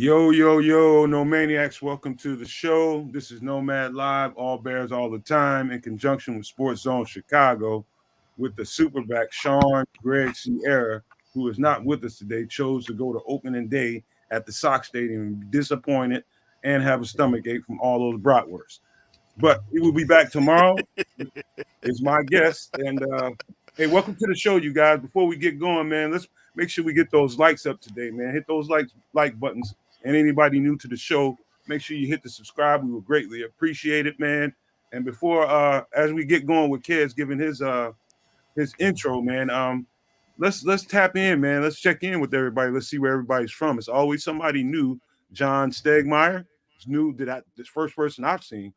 Yo, yo, yo, no maniacs. Welcome to the show. This is Nomad Live, all bears all the time, in conjunction with Sports Zone Chicago, with the superback Sean Greg Sierra, who is not with us today, chose to go to opening day at the Sox Stadium and be disappointed and have a stomach ache from all those bratwursts. But he will be back tomorrow. Is my guest. And hey, welcome to the show, you guys. Before we get going, man, let's make sure we get those likes up today, man. Hit those like buttons. And anybody new to the show, make sure you hit the subscribe. We will greatly appreciate it, man. And before as we get going with Kids giving his intro, man, let's tap in, man. Let's check in with everybody. Let's see where everybody's from. It's always somebody new. John Stegmeyer is new to that this first person I've seen.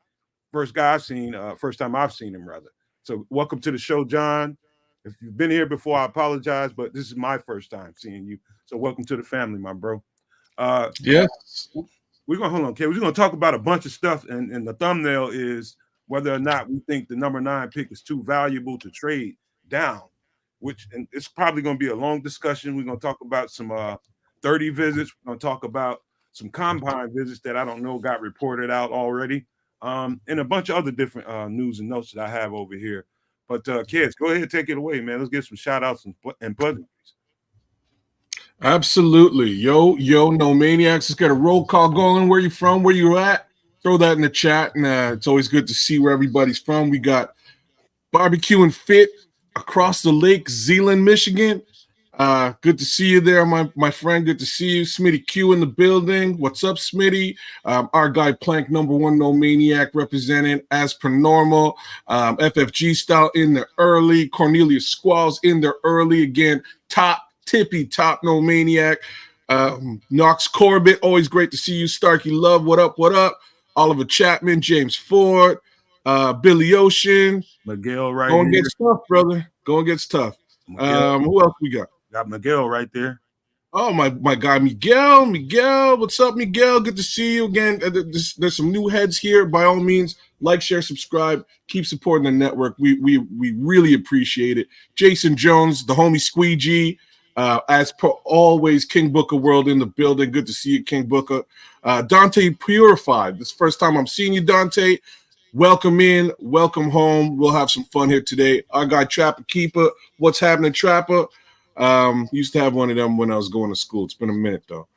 First guy I've seen, first time I've seen him rather. So welcome to the show, John. If you've been here before, I apologize, but this is my first time seeing you. So welcome to the family, my bro. Yes. We're gonna hold on, okay. We're gonna talk about a bunch of stuff, and the thumbnail is whether or not we think the number 9 pick is too valuable to trade down, which and it's probably gonna be a long discussion. We're gonna talk about some 30 visits, we're gonna talk about some combine visits that I don't know got reported out already. And a bunch of other different news and notes that I have over here. But Kids, go ahead and take it away, man. Let's get some shout outs and pleasantries. Absolutely. Yo, no maniacs. Let's get a roll call going. Where you from? Where you at? Throw that in the chat. And it's always good to see where everybody's from. We got Barbecue and Fit across the lake, Zeeland, Michigan. Good to see you there, my friend. Good to see you. Smitty Q in the building. What's up, Smitty? Our guy Plank, number 1, no maniac, representing as per normal. FFG style in there early. Cornelius Squalls in there early. Again, top no maniac. Knox Corbett, always great to see you. Starkey Love, what up, what up? Oliver Chapman, James Ford, Billy Ocean. Miguel right Going here. gets tough, brother. Going gets tough. Who else we got? Got Miguel right there. Oh, my guy, Miguel. Miguel, what's up, Miguel? Good to see you again. There's some new heads here. By all means, like, share, subscribe. Keep supporting the network. We really appreciate it. Jason Jones, the homie Squeegee. As per always, King Booker World in the building. Good to see you, King Booker. Dante Purified. This is the first time I'm seeing you, Dante. Welcome in. Welcome home. We'll have some fun here today. Our guy, Trapper Keeper. What's happening, Trapper? Used to have one of them when I was going to school. It's been a minute, though.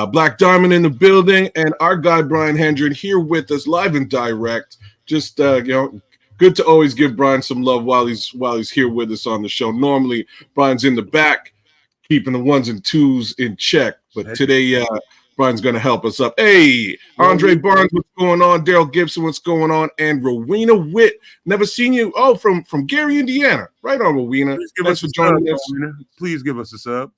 Black Diamond in the building. And our guy, Brian Hendren, here with us live and direct. Just, good to always give Brian some love while he's here with us on the show. Normally, Brian's in the back, keeping the 1s and 2s in check. But today, Brian's going to help us up. Hey, Andre Barnes, what's going on? Daryl Gibson, what's going on? And Rowena Witt. Never seen you. Oh, from Gary, Indiana. Right on, Rowena. Thanks for joining us. Please give us a sub.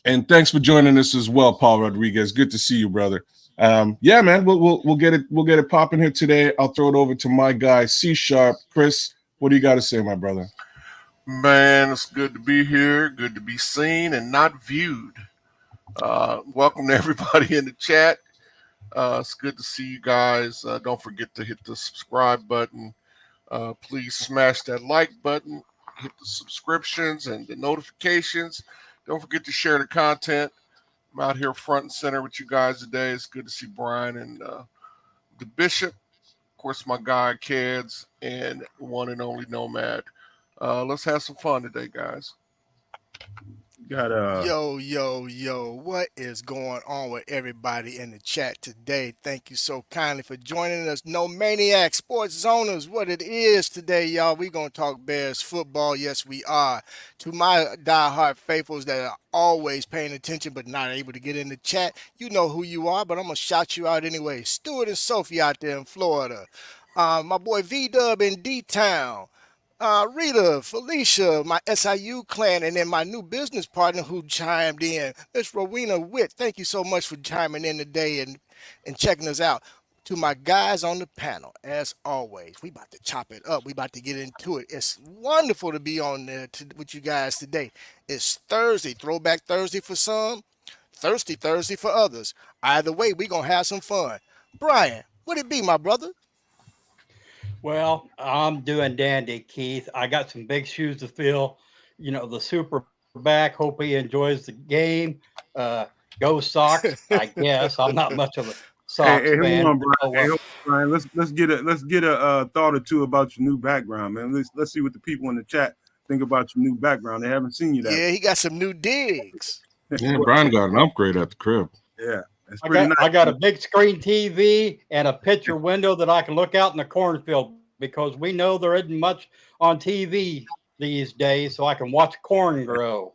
And thanks for joining us as well, Paul Rodriguez. Good to see you, brother. Yeah, man, we'll get it popping here today. I'll throw it over to my guy, C Sharp. Chris, what do you got to say, my brother? Man, it's good to be here. Good to be seen and not viewed. Welcome to everybody in the chat. It's good to see you guys. Don't forget to hit the subscribe button. Please smash that like button. Hit the subscriptions and the notifications. Don't forget to share the content. I'm out here front and center with you guys today. It's good to see Brian and the Bishop. Of course, my guy, Kids, and one and only Nomad. Let's have some fun today, guys. Yo, what is going on with everybody in the chat today? Thank you so kindly for joining us. No Maniac Sports Zoners, what it is today, y'all. We're going to talk Bears football. Yes, we are. To my diehard faithfuls that are always paying attention but not able to get in the chat, you know who you are, but I'm going to shout you out anyway. Stuart and Sophie out there in Florida. My boy V-Dub in D-Town. Rita, Felicia, my SIU clan, and then my new business partner who chimed in, Miss Rowena Witt. Thank you so much for chiming in today and checking us out. To my guys on the panel, as always, we about to chop it up. We about to get into it. It's wonderful to be on there with you guys today. It's Thursday, Throwback Thursday for some, Thirsty Thursday for others. Either way, we going to have some fun. Brian, what it be, my brother? Well, I'm doing dandy, Keith. I got some big shoes to fill. The super back. Hope he enjoys the game. Go Sox, I guess. I'm not much of a Hey, Sox hey, hold fan. on, Brian. Oh Hey, well. hold on, Brian. Let's get a thought or two about your new background, man. Let's see what the people in the chat think about your new background. They haven't seen you that. Yeah, he got some new digs. Yeah, Brian got an upgrade at the crib. Yeah, it's I pretty got I got nice. a big screen TV and a picture window that I can look out in the cornfield because we know there isn't much on TV these days, so I can watch corn grow.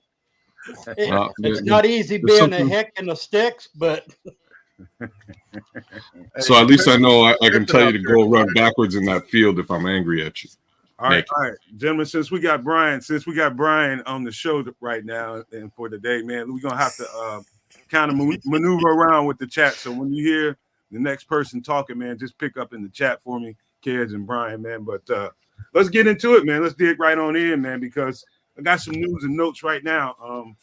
It's not easy There's being a something. hick in the sticks, but So Hey, at least I know I can listen tell you out to there. go run backwards in that field if I'm angry at you. Naked. All right, gentlemen. Since we got Brian on the show right now and for today, man, we're gonna have to kind of maneuver around with the chat. So when you hear the next person talking, man, just pick up in the chat for me, Kez and Brian, man. But let's get into it, man. Let's dig right on in, man, because I got some news and notes right now.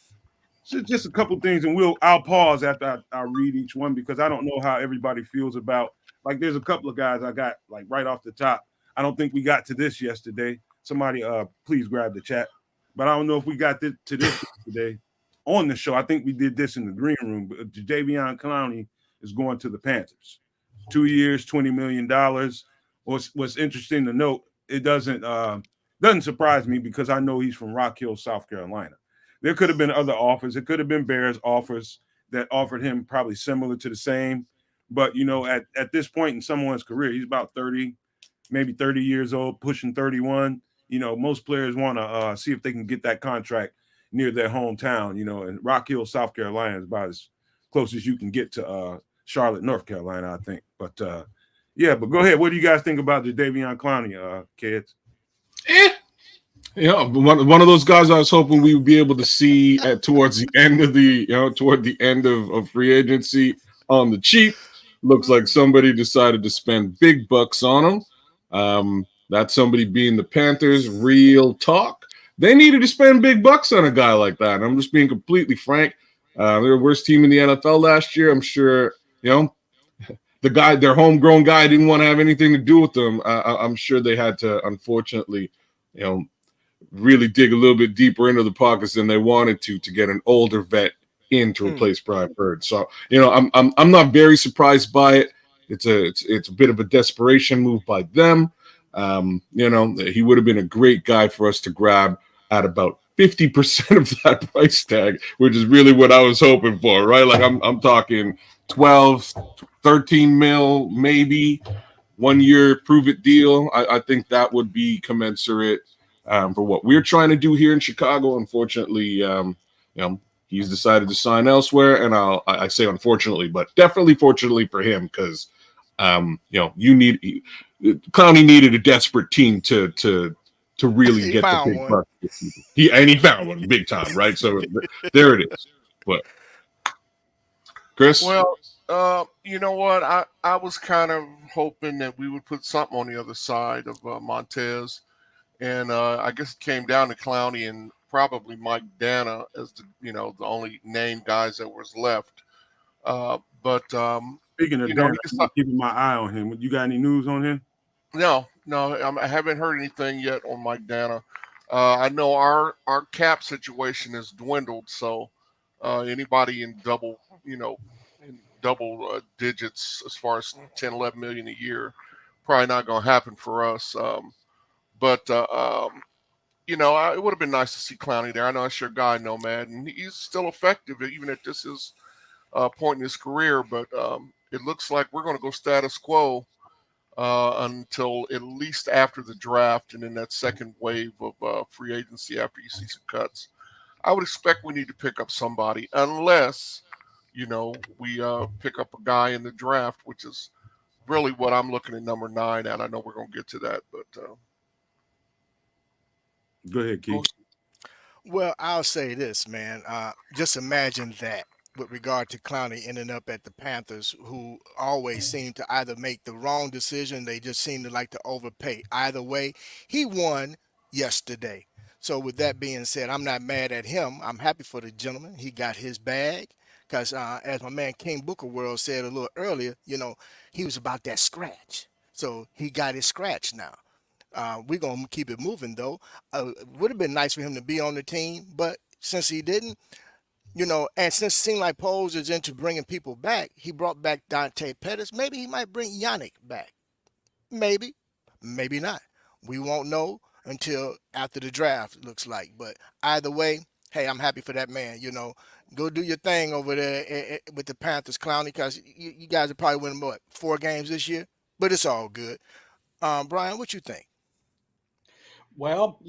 So just a couple things, and I'll pause after I read each one because I don't know how everybody feels about. Like, there's a couple of guys I got like right off the top. I don't think we got to this yesterday. Somebody, please grab the chat. But I don't know if we got to this yesterday on the show. I think we did this in the green room. But Jadeveon Clowney is going to the Panthers. 2 years, $20 million. What's interesting to note, it doesn't surprise me because I know he's from Rock Hill, South Carolina. There could have been other offers. It could have been Bears offers that offered him probably similar to the same. But at this point in someone's career, he's about 30, maybe 30 years old, pushing 31. Most players want to see if they can get that contract near their hometown. And Rock Hill, South Carolina is about as close as you can get to Charlotte, North Carolina, I think. But yeah, but go ahead. What do you guys think about the Davion Clowney, kids? Yeah, one of those guys I was hoping we would be able to see towards the end of toward the end of free agency on the cheap. Looks like somebody decided to spend big bucks on him. That somebody being the Panthers. Real talk. They needed to spend big bucks on a guy like that. And I'm just being completely frank. They're the worst team in the NFL last year. I'm sure, their homegrown guy didn't want to have anything to do with them. I'm sure they had to, unfortunately, really dig a little bit deeper into the pockets than they wanted to get an older vet in to replace Brian Bird. So I'm not very surprised by it. It's a bit of a desperation move by them. He would have been a great guy for us to grab at about 50% of that price tag, which is really what I was hoping for, right? Like I'm talking 12, 13 mil, maybe 1 year prove it deal. I think that would be commensurate for what we're trying to do here in Chicago. Unfortunately, he's decided to sign elsewhere, and I say unfortunately, but definitely fortunately for him because Clowney needed a desperate team to really He get the found big one. bucks. He found one big time, right? So there it is. But Chris, Well, you know what? I was kind of hoping that we would put something on the other side of Montez, and I guess it came down to Clowney and probably Mike Dana as the only named guys that was left. But Speaking of he Dan, I'm decided. keeping my eye on him. You got any news on him? No, I haven't heard anything yet on Mike Dana. I know our cap situation has dwindled, so anybody in double digits as far as 10, 11 million a year, probably not going to happen for us. But it would have been nice to see Clowney there. I know that's your guy, Nomad, and he's still effective even at this is point in his career. But it looks like we're going to go status quo until at least after the draft and then that second wave of free agency after you see some cuts. I would expect we need to pick up somebody unless, we pick up a guy in the draft, which is really what I'm looking at number 9 at. I know we're going to get to that, but Go ahead, Keith. Well, I'll say this, man. Just imagine that with regard to Clowney ending up at the Panthers, who always seem to either make the wrong decision, they just seem to like to overpay. Either way, he won yesterday. So, with that being said, I'm not mad at him. I'm happy for the gentleman. He got his bag. Because, as my man King Booker World said a little earlier, he was about that scratch. So, he got his scratch now. We're gonna keep it moving though. It would have been nice for him to be on the team, but since he didn't, And since it seemed like Poles is into bringing people back, he brought back Dante Pettis. Maybe he might bring Yannick back. Maybe, maybe not. We won't know until after the draft, looks like. But either way, hey, I'm happy for that man. Go do your thing over there with the Panthers, Clowney, because you guys are probably winning, what, 4 games this year? But it's all good. Brian, what you think? Well,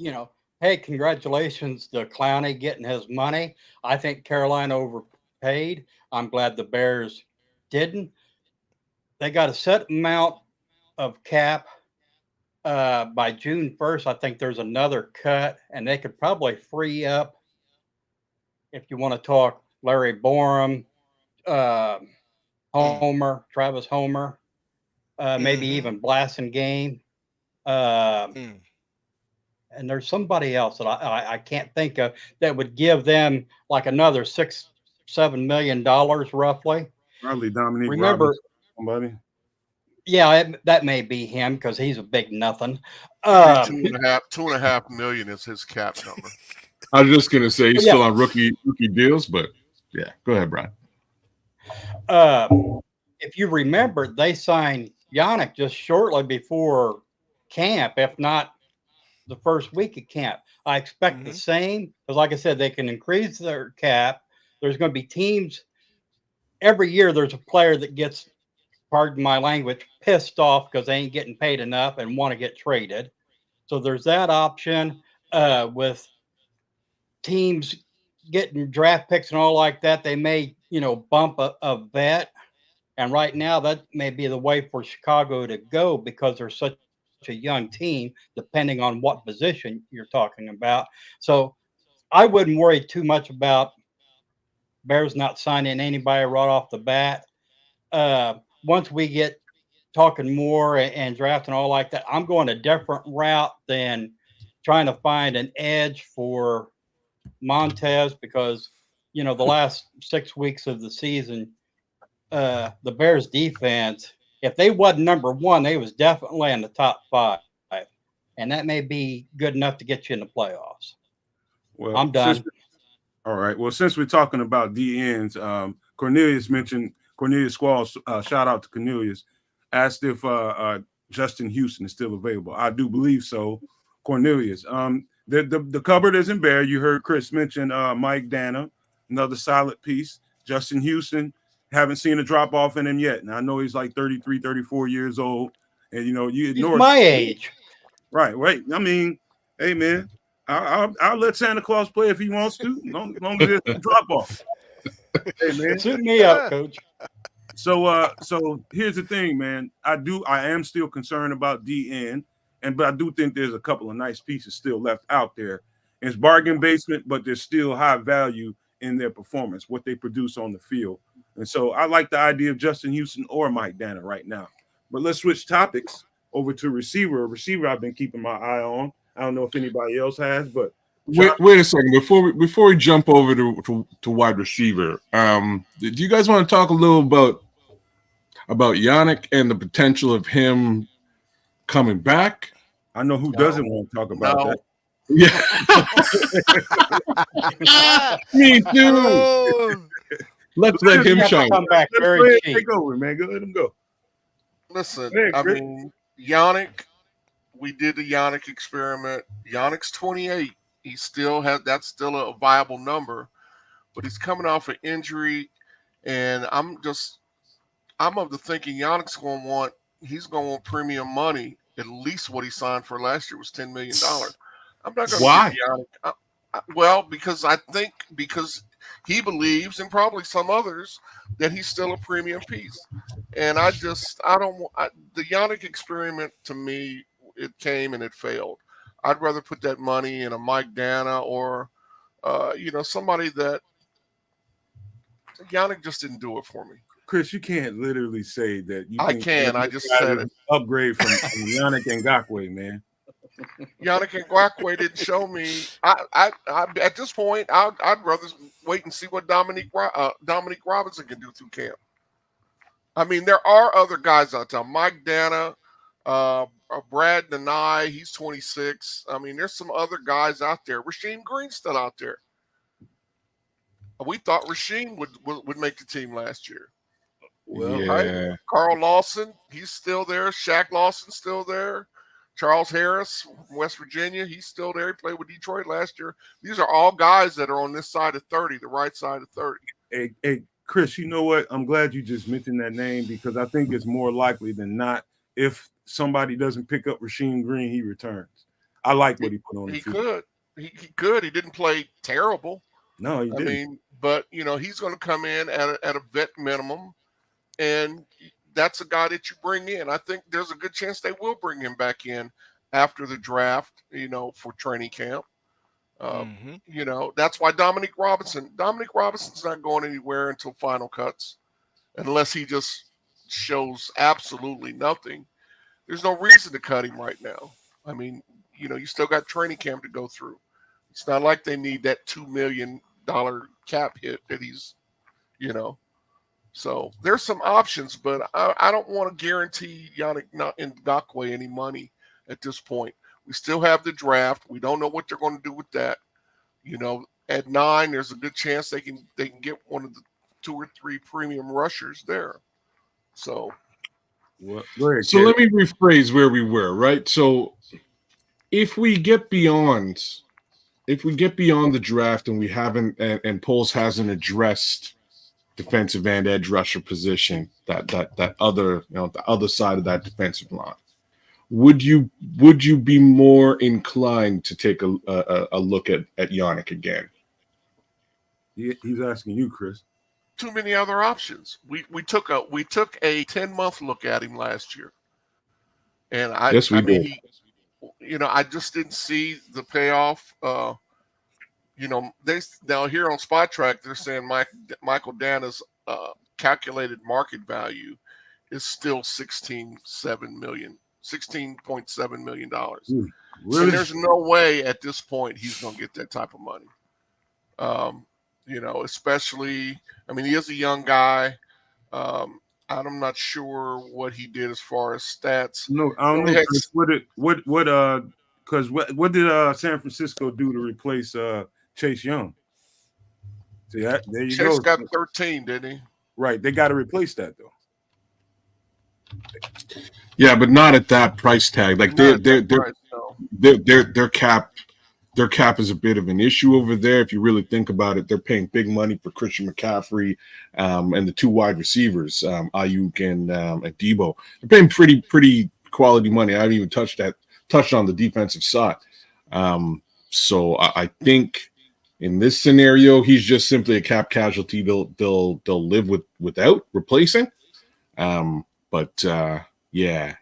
hey, congratulations to Clowney getting his money. I think Carolina overpaid. I'm glad the Bears didn't. They got a set amount of cap. By June 1st, I think there's another cut, and they could probably free up, if you want to talk Larry Borum, uh, Mm, Homer, Travis Homer, maybe mm-hmm, even Blasingame. Uh, mm. and there's somebody else that I can't think of that would give them like another $6-7 million roughly. Probably Dominique Remember, Robinson, somebody. yeah, that may be him because he's a big nothing. It'd be Um, 2.5 million is his cap number. I was just gonna say he's yeah, still on rookie deals, but yeah, go ahead, Brian. uh, if you remember, they signed Yannick just shortly before camp, if not the first week of camp. I expect the Mm-hmm. same because, like I said, they can increase their cap. There's going to be teams every year. There's a player that gets, pardon my language, pissed off because they ain't getting paid enough and want to get traded. So there's that option with teams getting draft picks and all like that. They may, bump a vet. And right now, that may be the way for Chicago to go because they're such a young team, depending on what position you're talking about. So I wouldn't worry too much about Bears not signing anybody right off the bat. Once we get talking more and draft and all like that, I'm going a different route than trying to find an edge for Montez because, the last 6 weeks of the season, the Bears defense, if they wasn't number one, they was definitely in the top five. And that may be good enough to get you in the playoffs. Well, I'm done. all right. Well, since we're talking about DNs, Cornelius mentioned Cornelius Squalls. Shout out to Cornelius. Asked if Justin Houston is still available. I do believe so. Cornelius. The cupboard isn't bare. You heard Chris mention Mike Dana, another solid piece. Justin Houston, haven't seen a drop off in him yet. And I know he's like 33, 34 years old. And you He's ignore my age. right. I mean, hey man, I'll let Santa Claus play if he wants to, long as there's a drop off. Hey man. Suit me up, coach. So here's the thing, man. I am still concerned about DN, but I do think there's a couple of nice pieces still left out there. It's bargain basement, but there's still high value in their performance, what they produce on the field. And so I like the idea of Justin Houston or Mike Dana right now. But let's switch topics over to receiver. A receiver I've been keeping my eye on. I don't know if anybody else has, but Wait a second before we jump over to wide receiver. Do you guys want to talk a little about Yannick and the potential of him coming back? I know who No, doesn't want to talk about no. that. Yeah, me too. Oh, Let's let him Have to shine. come back Go very ahead, cheap. take over, man. Go let him go. Listen, Hey, I Chris. mean, Yannick, we did the Yannick experiment. Yannick's 28. That's still a viable number, but he's coming off an injury, and I'm of the thinking he's going to want premium money. At least what he signed for last year was $10 million. I'm not going to Why? give Yannick. Well, because he believes, and probably some others, that he's still a premium piece. And I don't want the Yannick experiment. To me, it came and it failed. I'd rather put that money in a Mike Dana or, somebody that Yannick just didn't do it for me. Chris, you can't literally say that you I think can. I just said it. upgrade from Yannick Ngakoue, man. Yannick Ngakoue didn't show me. I at this point, I'd rather wait and see what Dominique Robinson can do through camp. I mean, there are other guys out there. Mike Dana, Brad Nanai, he's 26. I mean, there's some other guys out there. Rasheem Green's still out there. We thought Rasheem would make the team last year. Well, Right? Yeah. Carl Lawson, he's still there. Shaq Lawson's still there. Charles Harris from West Virginia, he's still there. He played with Detroit last year. These are all guys that are on this side of 30, the right side of 30. hey, Chris, you know what? I'm glad you just mentioned that name because I think it's more likely than not if somebody doesn't pick up Rasheem Green, he returns. I like what he put on the He field. could. He could. He didn't play terrible. No, he I didn't. mean, but he's going to come in at a vet minimum, and that's a guy that you bring in. I think there's a good chance they will bring him back in after the draft, for training camp. That's why Dominic Robinson's not going anywhere until final cuts, unless he just shows absolutely nothing. There's no reason to cut him right now. I mean, you still got training camp to go through. It's not like they need that $2 million cap hit that he's, you know. So there's some options, but I don't want to guarantee Yannick Ngakoue any money at this point. We still have the draft. We don't know what they're going to do with that. At 9, there's a good chance they can get one of the 2 or 3 premium rushers there. So, so let me rephrase where we were, right? So if we get beyond the draft and we haven't and Poles hasn't addressed defensive end edge rusher position, that other the other side of that defensive line, would you be more inclined to take a look at Yannick again? He's asking you, Chris. Too many other options. We took a 10-month look at him last year, and I mean I just didn't see the payoff. Now here on Spot Track they're saying Michael Dana's calculated market value is still $16.7 million. Really? And there's no way at this point he's going to get that type of money. Especially, I mean, he is a young guy. I'm not sure what he did as far as stats. No, I don't know. What did San Francisco do to replace Chase Young? See that? There you Chase go. got 13, didn't he? Right. They got to replace that though. Yeah, but not at that price tag. Like their cap is a bit of an issue over there. If you really think about it, they're paying big money for Christian McCaffrey and the 2 wide receivers, Ayuk and Debo. They're paying pretty quality money. I haven't even touched on the defensive side. So I think in this scenario, he's just simply a cap casualty. They'll live without replacing. Yeah,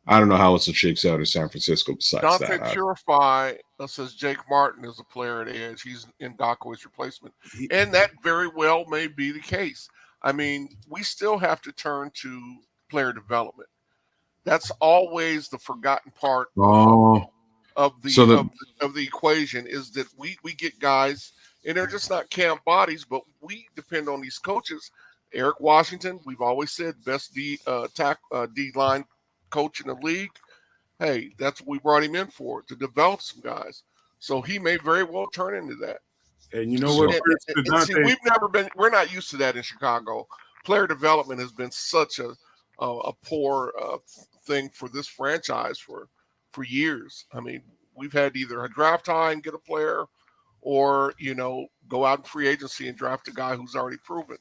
I don't know how else it shakes out in San Francisco besides Dante that. Purify says Jake Martin is a player at edge. He's Ngakoue's replacement. And that very well may be the case. I mean, we still have to turn to player development. That's always the forgotten part of the equation, is that we get guys, and they're just not camp bodies, but we depend on these coaches. Eric Washington, we've always said, best D-line coach in the league. Hey, that's what we brought him in for, to develop some guys. So he may very well turn into that. And you know what? We're not used to that in Chicago. Player development has been such a poor thing for this franchise for years. I mean, we've had either a draft high and get a player, or go out in free agency and draft a guy who's already proven.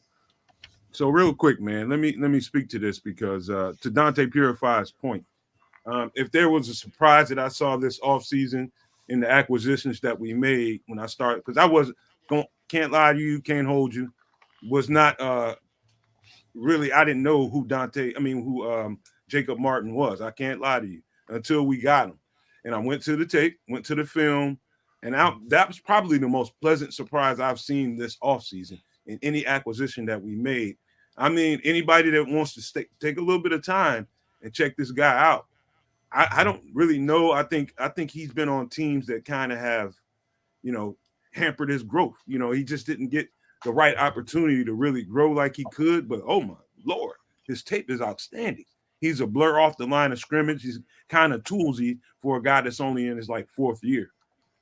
So real quick, man, let me speak to this because to Dante Purify's point, if there was a surprise that I saw this offseason in the acquisitions that we made when I started, because can't lie to you, can't hold you, was not really, I didn't know who Jacob Martin was. I can't lie to you until we got him. And I went to the tape, went to the film, and that was probably the most pleasant surprise I've seen this offseason in any acquisition that we made. I mean, anybody that wants to take a little bit of time and check this guy out. I don't really know. I think he's been on teams that kind of have, hampered his growth. He just didn't get the right opportunity to really grow like he could. But oh my Lord, his tape is outstanding. He's a blur off the line of scrimmage. He's kind of toolsy for a guy that's only in his 4th year.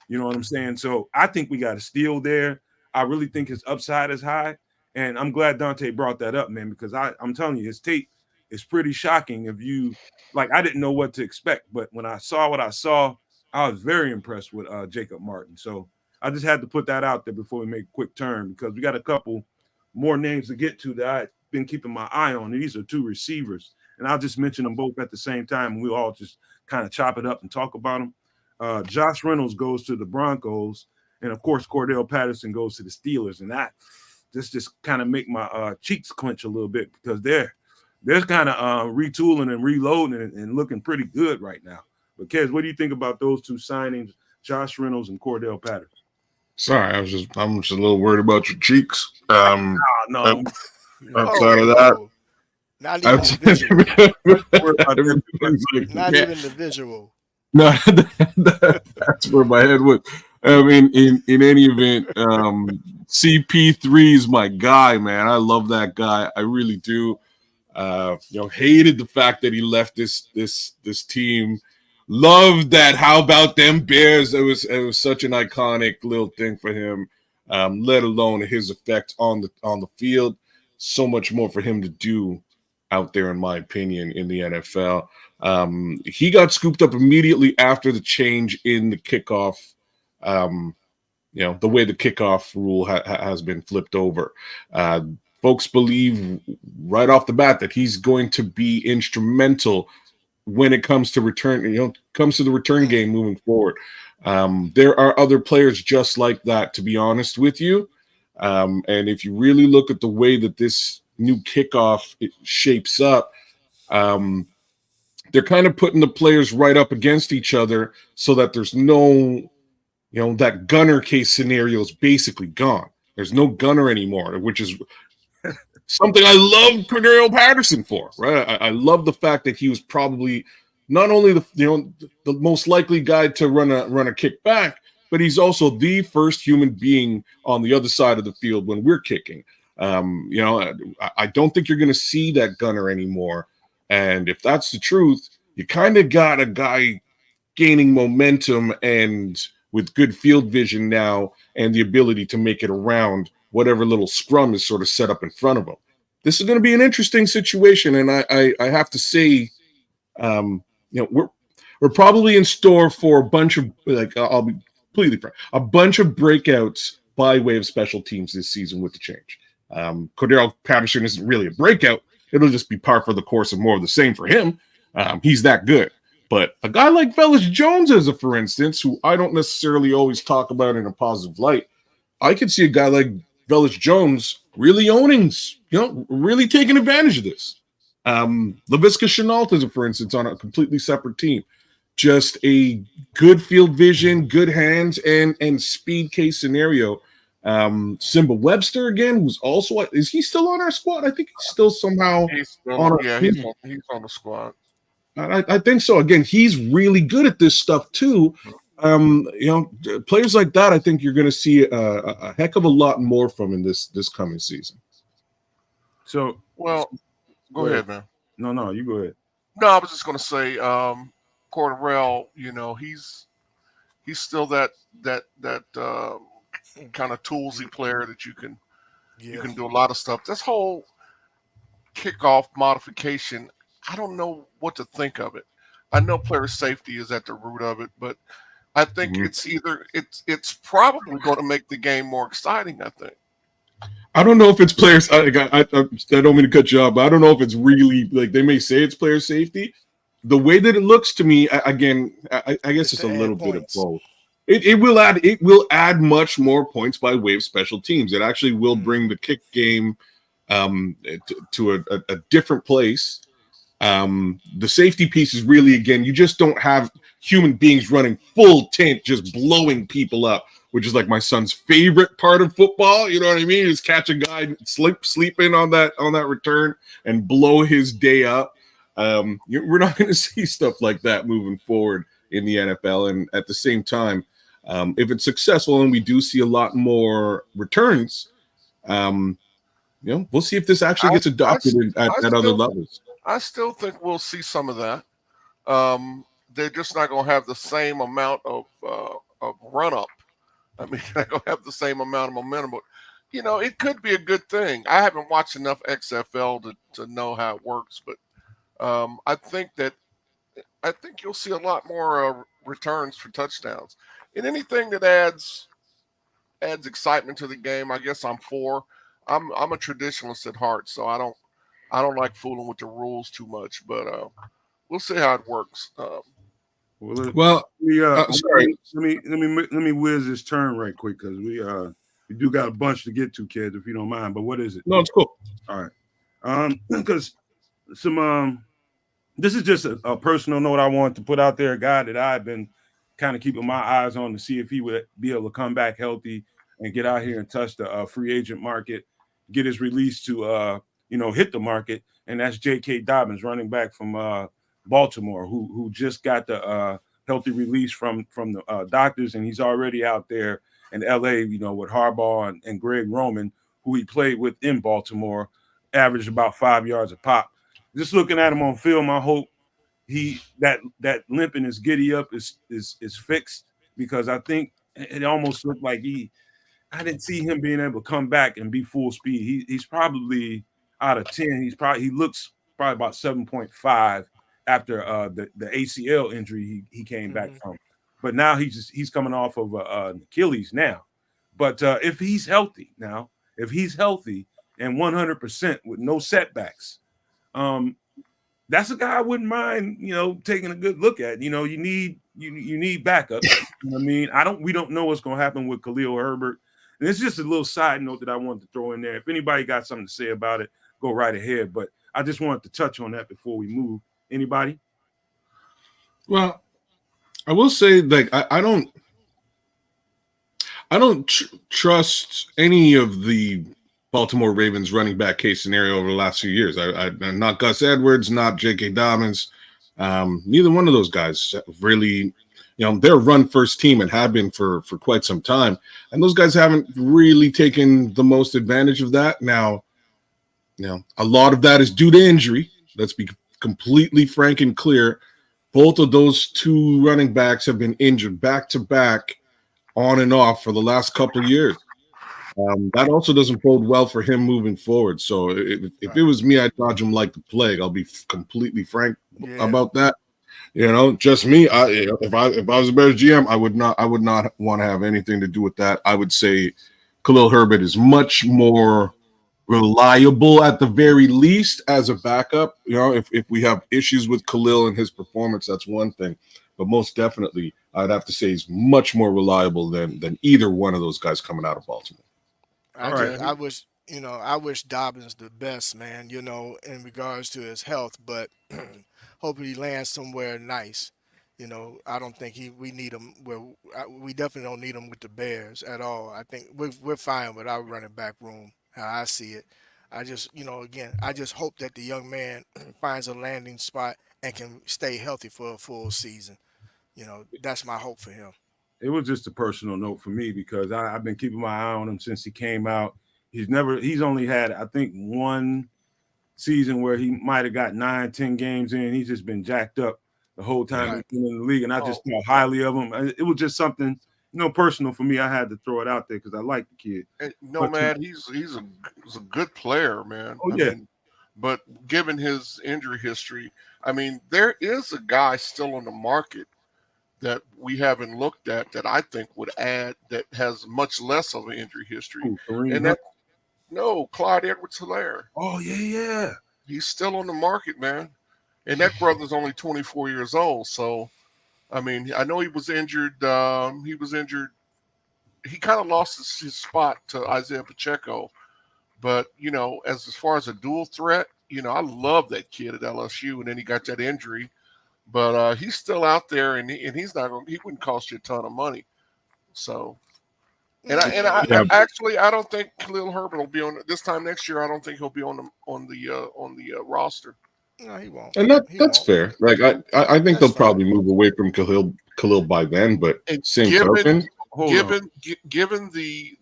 You know what I'm saying? So I think we got a steal there. I really think his upside is high. And I'm glad Dante brought that up, man, because I'm telling you, his tape is pretty shocking. If you like, I didn't know what to expect, but when I saw what I saw, I was very impressed with Jacob Martin. So I just had to put that out there before we make a quick turn because we got a couple more names to get to that I've been keeping my eye on. And these are two receivers, and I'll just mention them both at the same time, and we'll all just kind of chop it up and talk about them. Josh Reynolds goes to the Broncos, and of course Cordell Patterson goes to the Steelers, and that this just kind of make my cheeks clench a little bit because they're kind of retooling and reloading and looking pretty good right now. But Kez, what do you think about those two signings, Josh Reynolds and Cordell Patterson? Sorry, I'm just a little worried about your cheeks. No, Outside of that, not even the visual. Not yeah. even the visual. No, that's where my head was. I mean, in any event, CP3 is my guy, man. I love that guy. I really do. Hated the fact that he left this team. Loved that. How about them Bears? It was such an iconic little thing for him. Let alone his effect on the field. So much more for him to do out there, in my opinion, in the NFL. He got scooped up immediately after the change in the kickoff. The way the kickoff rule has been flipped over. Folks believe right off the bat that he's going to be instrumental when it comes to the return game moving forward. There are other players just like that, to be honest with you. And if you really look at the way that this new kickoff shapes up, they're kind of putting the players right up against each other so that there's no, that gunner case scenario is basically gone. There's no gunner anymore, which is something I love Cordell Patterson for, right? I love the fact that he was probably not only the most likely guy to run a kick back, but he's also the first human being on the other side of the field when we're kicking. I don't think you're going to see that gunner anymore. And if that's the truth, you kind of got a guy gaining momentum and with good field vision now and the ability to make it around whatever little scrum is sort of set up in front of him. This is going to be an interesting situation, and I have to say, we're probably in store for a bunch of I'll be completely frank, a bunch of breakouts by way of special teams this season with the change. Cordell Patterson isn't really a breakout; it'll just be par for the course of more of the same for him. He's that good. But a guy like Velus Jones, for instance, who I don't necessarily always talk about in a positive light, I could see a guy like Velus Jones really owning, really taking advantage of this. Laviska Shenault, for instance, on a completely separate team. Just a good field vision, good hands, and speed case scenario. Simba Webster, again, who's also, is he still on our squad? I think he's still somehow he's on our he's on the squad. I think so. Again, he's really good at this stuff too. Players like that, I think you're going to see a heck of a lot more from in this coming season. So, well, go ahead, man. No, you go ahead. No, I was just going to say, Cordell, he's still that kind of toolsy player that you can do a lot of stuff. This whole kickoff modification, I don't know what to think of it. I know player safety is at the root of it, but I think it's probably going to make the game more exciting, I think. I don't know if it's players. I don't mean to cut you off, but I don't know if it's really, like, they may say it's player safety. The way that it looks to me, again, I guess it's a little bit of both. It will add much more points by way of special teams. It actually will bring the kick game to a different place. The safety piece is really, again, you just don't have human beings running full tint, just blowing people up, which is like my son's favorite part of football. You know what I mean? Is catch a guy sleeping on that return and blow his day up. We're not going to see stuff like that moving forward in the NFL. And at the same time, if it's successful and we do see a lot more returns, we'll see if this actually gets adopted at other levels. I still think we'll see some of that. They're just not going to have the same amount of run up I mean, I don't have the same amount of momentum, but it could be a good thing. I haven't watched enough XFL to know how it works, but I think you'll see a lot more returns for touchdowns, and anything that adds excitement to the game. I guess I'm for. I'm a traditionalist at heart, so I don't like fooling with the rules too much, but we'll see how it works. Well, let sorry. me whiz this turn right quick because we do got a bunch to get to, kids, if you don't mind. But what is it? No, it's cool. All right. Because this is just a personal note I wanted to put out there. A guy that I've been kind of keeping my eyes on to see if he would be able to come back healthy and get out here and touch the free agent market, get his release to hit the market. And that's J.K. Dobbins, running back from Baltimore, who just got the healthy release from the doctors, and he's already out there in L.A. With Harbaugh and Greg Roman, who he played with in Baltimore, averaged about 5 yards a pop. Just looking at him on film, I hope that limp in his giddy up is fixed, because I think it almost looked like I didn't see him being able to come back and be full speed. He's probably out of 10. He looks probably about 7.5 after the ACL injury he came back from. But now he's coming off of an Achilles now. But if he's healthy and 100% with no setbacks, that's a guy I wouldn't mind, taking a good look at. You need backup. You know what I mean? We don't know what's going to happen with Khalil Herbert. And it's just a little side note that I wanted to throw in there. If anybody got something to say about it, go right ahead. But I just wanted to touch on that before we move. Anybody? Well, I will say, like, I don't trust any of the Baltimore Ravens running back case scenario over the last few years. Not Gus Edwards, not J.K. Dobbins. Neither one of those guys really, they're a run first team and have been for quite some time. And those guys haven't really taken the most advantage of that. Now, a lot of that is due to injury. Let's be completely frank and clear. Both of those two running backs have been injured back to back, on and off, for the last couple of years. That also doesn't bode well for him moving forward. So if it was me, I'd dodge him like the plague. I'll be completely frank about that. Just me. If I was a better GM, I would not want to have anything to do with that. I would say Khalil Herbert is much more reliable, at the very least, as a backup. If we have issues with Khalil and his performance, that's one thing. But most definitely, I'd have to say he's much more reliable than either one of those guys coming out of Baltimore. I wish Dobbins the best, man, in regards to his health, but hopefully he lands somewhere nice. I don't think we need him. We definitely don't need him with the Bears at all. I think we're fine with our running back room, how I see it. I just, I just hope that the young man finds a landing spot and can stay healthy for a full season. That's my hope for him. It was just a personal note for me because I've been keeping my eye on him since he came out. He's only had, I think, one season where he might have got 9-10 games in. He's just been jacked up the whole time he's been in the league, and I just thought highly of him. It was just something, personal for me. I had to throw it out there because I like the kid. Man, he's a good player, man. Oh yeah. But given his injury history, there is a guy still on the market that we haven't looked at that I think would add, that has much less of an injury history. Clyde Edwards-Helaire. Oh yeah. He's still on the market, man. And that brother's only 24 years old. So, I know he was injured. He kind of lost his spot to Isaiah Pacheco. But, as far as a dual threat, I love that kid at LSU. And then he got that injury. But he's still out there, and he's not going. He wouldn't cost you a ton of money. So, I don't think Khalil Herbert will be on this time next year. I don't think he'll be on the roster. No, he won't. And that's fair. Like I think they'll probably move away from Khalil by then. But given the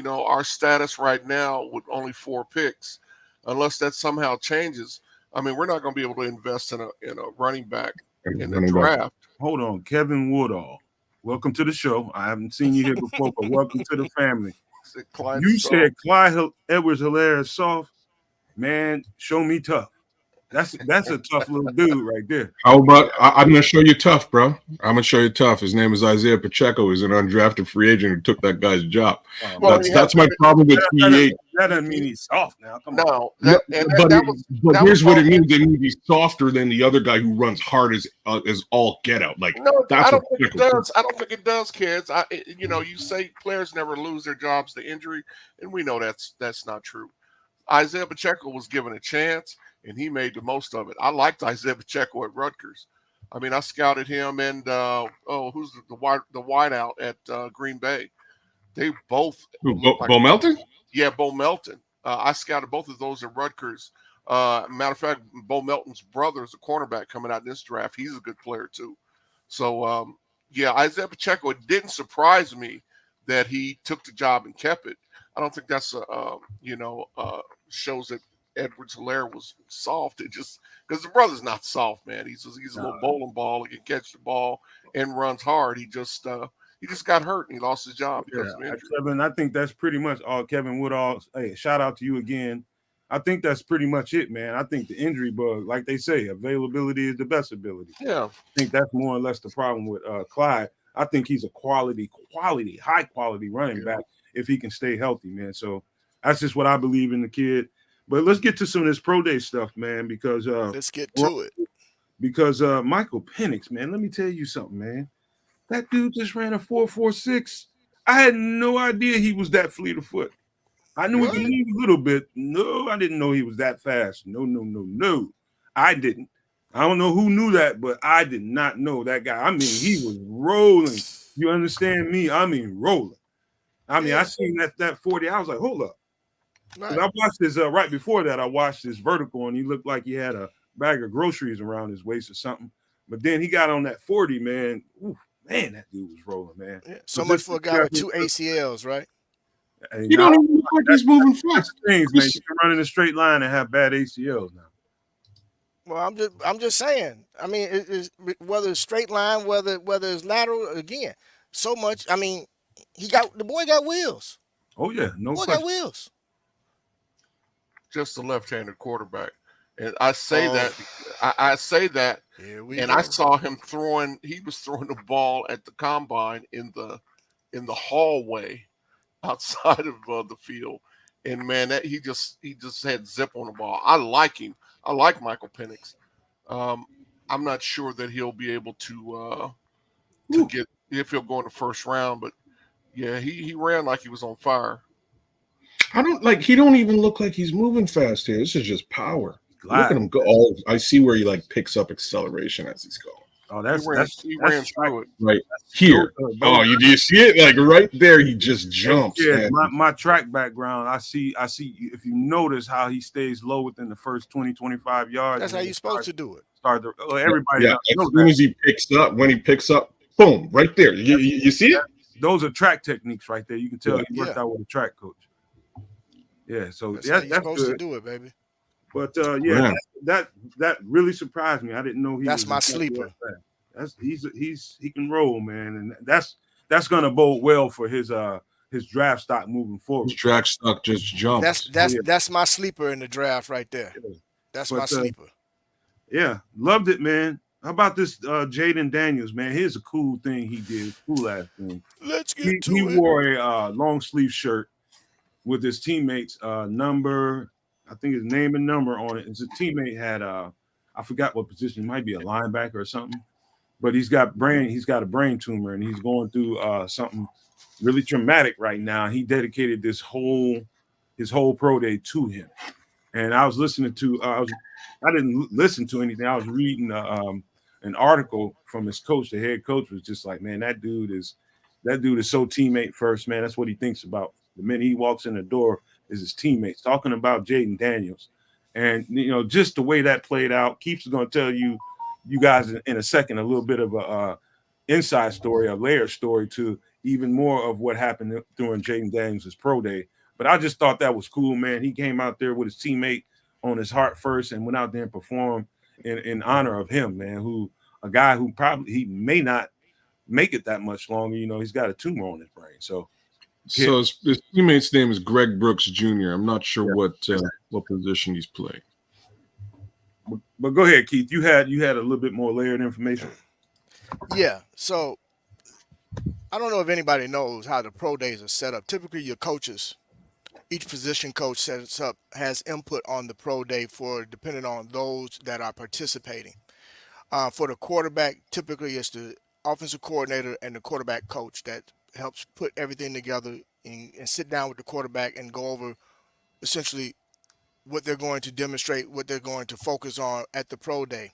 our status right now with only 4 picks, unless that somehow changes. We're not going to be able to invest in a running back in the draft. Hold on, Kevin Woodall welcome to the show. I haven't seen you here before, but welcome to the family. Said Clyde You is soft. said Clyde Edwards-Helaire is soft. Man, show me tough. That's a tough little dude right there. How about I'm going to show you tough, bro. I'm going to show you tough. His name is Isaiah Pacheco. He's an undrafted free agent who took that guy's job. Well, That's my problem with PH. That doesn't mean he's soft now. Come on. No, No, but that here's was what it means. It means he's softer than the other guy who runs hard as all get out. Like No, that's I don't what think it does. I don't think it does, kids. You say players never lose their jobs to injury, and we know that's not true. Isaiah Pacheco was given a chance, and he made the most of it. I liked Isaiah Pacheco at Rutgers. I mean, I scouted him and who's the wideout at Green Bay? They both Bo Melton? Yeah, Bo Melton. I scouted both of those at Rutgers. Matter of fact, Bo Melton's brother is a cornerback coming out in this draft. He's a good player too. So Isaiah Pacheco. It didn't surprise me that he took the job and kept it. I don't think that's shows that Edwards-Helaire was soft. It just because the brother's not soft, man. He's a little bowling ball. He can catch the ball and runs hard. He just got hurt and he lost his job because of injury. Kevin, I think that's pretty much all. Kevin Woodall, hey, shout out to you again. I think that's pretty much it, man. I think the injury bug, like they say, availability is the best ability. Yeah, I think that's more or less the problem with Clyde. I think he's a high quality running back if he can stay healthy, man. So that's just what I believe in the kid. But let's get to some of this pro day stuff, man, because let's get to it. Because Michael Penix, man, let me tell you something, man. That dude just ran a 4.46. I had no idea he was that fleet of foot. I knew he could move a little bit. No, I didn't know he was that fast. No. I didn't. I don't know who knew that, but I did not know that guy. I mean, he was rolling. You understand me? I mean, rolling. I mean, I seen that 40. I was like, hold up. Right. I watched this right before that. I watched this vertical, and he looked like he had a bag of groceries around his waist or something. But then he got on that 40, man. Ooh, man, that dude was rolling, man. Yeah. So much for a guy with 2 ACLs, right? You don't even look like he's moving fast. Things, man. You can run in a straight line and have bad ACLs now. Well, I'm just saying. I mean, whether it's straight line, whether it's lateral, again, so much. I mean, the boy got wheels. Oh yeah, no boy question. Got wheels. Just a left-handed quarterback, and I say that, and I saw him throwing. He was throwing the ball at the combine in the hallway outside of the field, and man, he just had zip on the ball. I like him. I like Michael Penix. I'm not sure that he'll be able to get if he'll go in the first round, but yeah, he ran like he was on fire. He don't even look like he's moving fast here. This is just power. Look at him go. Oh, I see where he picks up acceleration as he's going. Oh, he ran through it right here. Oh, do you see it? Right there, he just jumps. Yeah, my track background, I see. If you notice how he stays low within the first 20, 25 yards. That's how you're supposed to do it. Everybody. Yeah, as soon as he picks up, boom, right there. You see it? Those are track techniques right there. You can tell he worked out with a track coach. Yeah, so that's how you're supposed to do it, baby. But that really surprised me. I didn't know he. That's my sleeper. He can roll, man, and that's gonna bode well for his draft stock moving forward. His draft stock just jumped. That's my sleeper in the draft right there. That's my sleeper. Yeah, loved it, man. How about this Jaden Daniels, man? Here's a cool thing he did. Cool ass thing. Let's get to it. He wore a long sleeve shirt with his teammates' number. I think his name and number on it. His teammate had I forgot what position. It might be a linebacker or something. But he's got a brain tumor, and he's going through something really traumatic right now. He dedicated his whole pro day to him. And I was listening to I didn't listen to anything. I was reading an article from his coach. The head coach was just like, man, that dude is so teammate first, man. That's what he thinks about. The minute he walks in the door is his teammates, talking about Jaden Daniels. And, just the way that played out, Keith's going to tell you guys in a second, a little bit of a inside story, a layered story to even more of what happened during Jaden Daniels' pro day. But I just thought that was cool, man. He came out there with his teammate on his heart first and went out there and performed in honor of him, man, a guy who probably he may not make it that much longer. He's got a tumor on his brain. So his teammate's name is Greg Brooks Jr. I'm not sure Yeah. what position he's playing. But go ahead, Keith. You had a little bit more layered information. Yeah. So I don't know if anybody knows how the pro days are set up. Typically, your coaches, each position coach has input on the pro day depending on those that are participating. For the quarterback, typically it's the offensive coordinator and the quarterback coach that helps put everything together and sit down with the quarterback and go over essentially what they're going to demonstrate, what they're going to focus on at the pro day.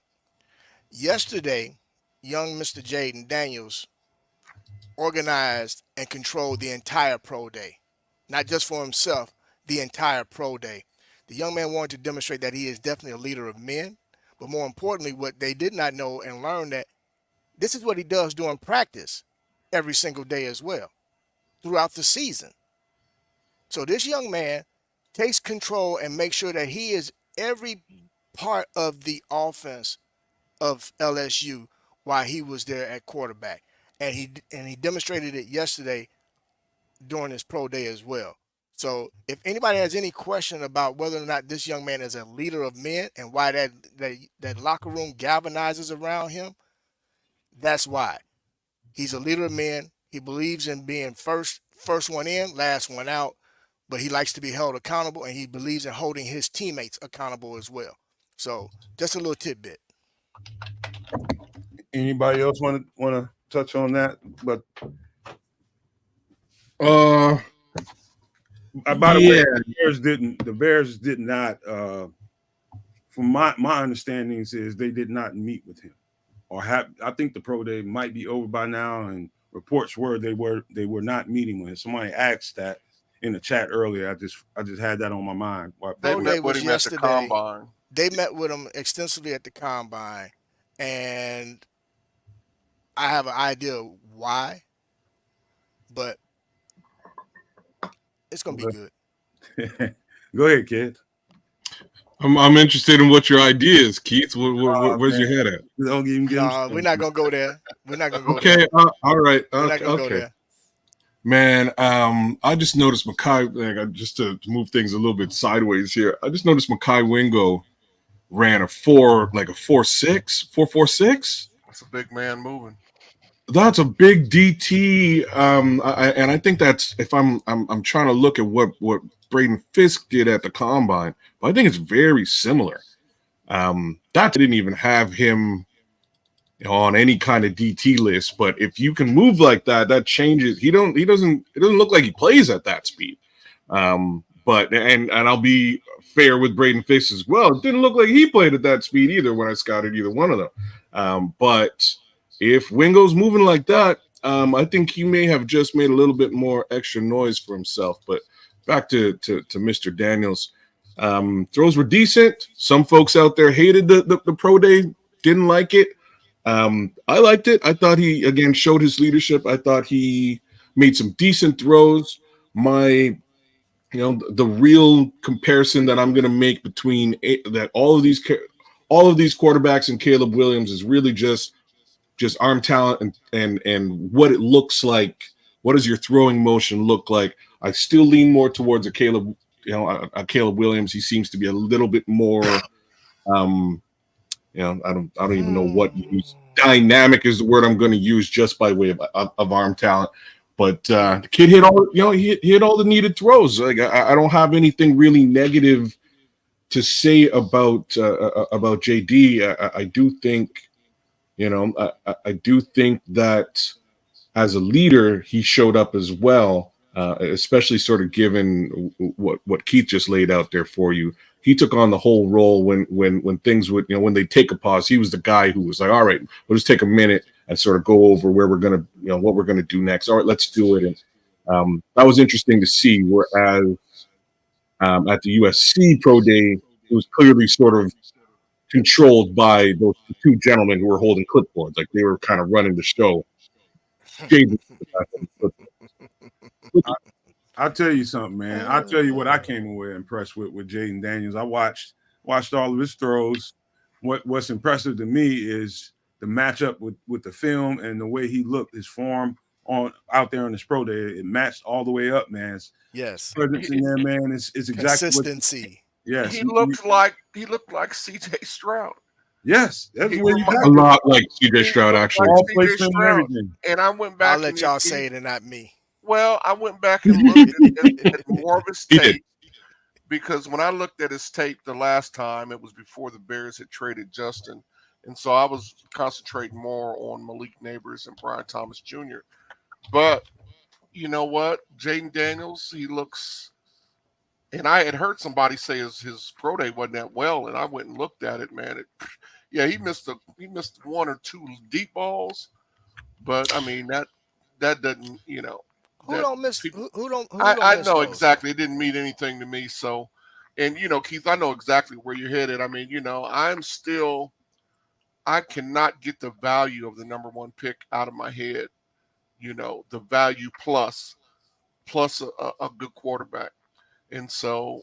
Yesterday, young Mr. Jaden Daniels organized and controlled the entire pro day, not just for himself, the entire pro day. The young man wanted to demonstrate that he is definitely a leader of men, but more importantly, what they did not know and learn that this is what he does during practice every single day as well throughout the season. So this young man takes control and makes sure that he is every part of the offense of LSU while he was there at quarterback. And he demonstrated it yesterday during his pro day as well. So if anybody has any question about whether or not this young man is a leader of men and why that locker room galvanizes around him, that's why. He's a leader of men. He believes in being first one in, last one out, but he likes to be held accountable, and he believes in holding his teammates accountable as well. So just a little tidbit. Anybody else want to touch on that? But by the way, the Bears did not. From my understandings, is they did not meet with him, or I think the pro day might be over by now, and reports were they were not meeting with him. Somebody asked that in the chat earlier. I just had that on my mind. They met with him at the combine. They met with him extensively at the combine, and I have an idea why, but it's gonna be good. Go ahead, kid. I'm interested in what your idea is, Keith. Where's your head at? Don't even get we're not gonna go there. We're not gonna go there. there. All right. We're not gonna go there. Man, I just noticed Makai. Just to move things a little bit sideways here, I just noticed Makai Wingo ran a 4.46, 4.46. That's a big man moving. That's a big DT, and I think that's if I'm trying to look at what Braden Fisk did at the combine, but I think it's very similar. That didn't even have him on any kind of DT list, but if you can move like that, that changes. It doesn't look like he plays at that speed. But I'll be fair with Braden Fisk as well. It didn't look like he played at that speed either when I scouted either one of them. But if Wingo's moving like that, I think he may have just made a little bit more extra noise for himself. But back to Mr. Daniels, throws were decent. Some folks out there hated the pro day, didn't like it. I liked it. I thought he again showed his leadership. I thought he made some decent throws. The real comparison that I'm going to make between all of these quarterbacks and Caleb Williams is really just arm talent and what it looks like. What does your throwing motion look like? I still lean more towards a Caleb Williams. He seems to be a little bit more. I don't even know what you use. Dynamic is the word I'm going to use just by way of arm talent. But the kid hit all he hit all the needed throws. Like I don't have anything really negative to say about JD. I do think, I do think that as a leader he showed up as well, especially sort of given what Keith just laid out there for you. He took on the whole role when things would, when they take a pause. He was the guy who was like, all right, we'll just take a minute and sort of go over where we're going to, what we're going to do next. All right, let's do it. And that was interesting to see. Whereas at the USC Pro Day, it was clearly sort of controlled by those two gentlemen who were holding clipboards. Like they were kind of running the show. I'll tell you something, man. I'll tell you what I came away impressed with Jaden Daniels. I watched all of his throws. What's impressive to me is the matchup with the film and the way he looked, his form on out there on his pro day, it matched all the way up, man. His Yes. presence in there, man, is exactly what. Consistency. Yes, He looked like C.J. Stroud. yes, that's He where you A got lot like CJ He Stroud, looked actually. like ball C.J. placement and Stroud. everything. And I went I'll back let and y'all say it and not me. well, I went back and looked at more of his He did. tape because when I looked at his tape the last time, it was before the Bears had traded Justin. And so I was concentrating more on Malik Neighbors and Brian Thomas Jr. But you know what? Jaden Daniels, he looks. And I had heard somebody say his pro day wasn't that well, and I went and looked at it, man. Yeah, he missed one or two deep balls, but I mean that doesn't Who that don't miss? people. Who don't I miss know those? exactly. It didn't mean anything to me. So, and Keith, I know exactly where you're headed. I mean, I cannot get the value of the number one pick out of my head. The value plus a good quarterback. And so,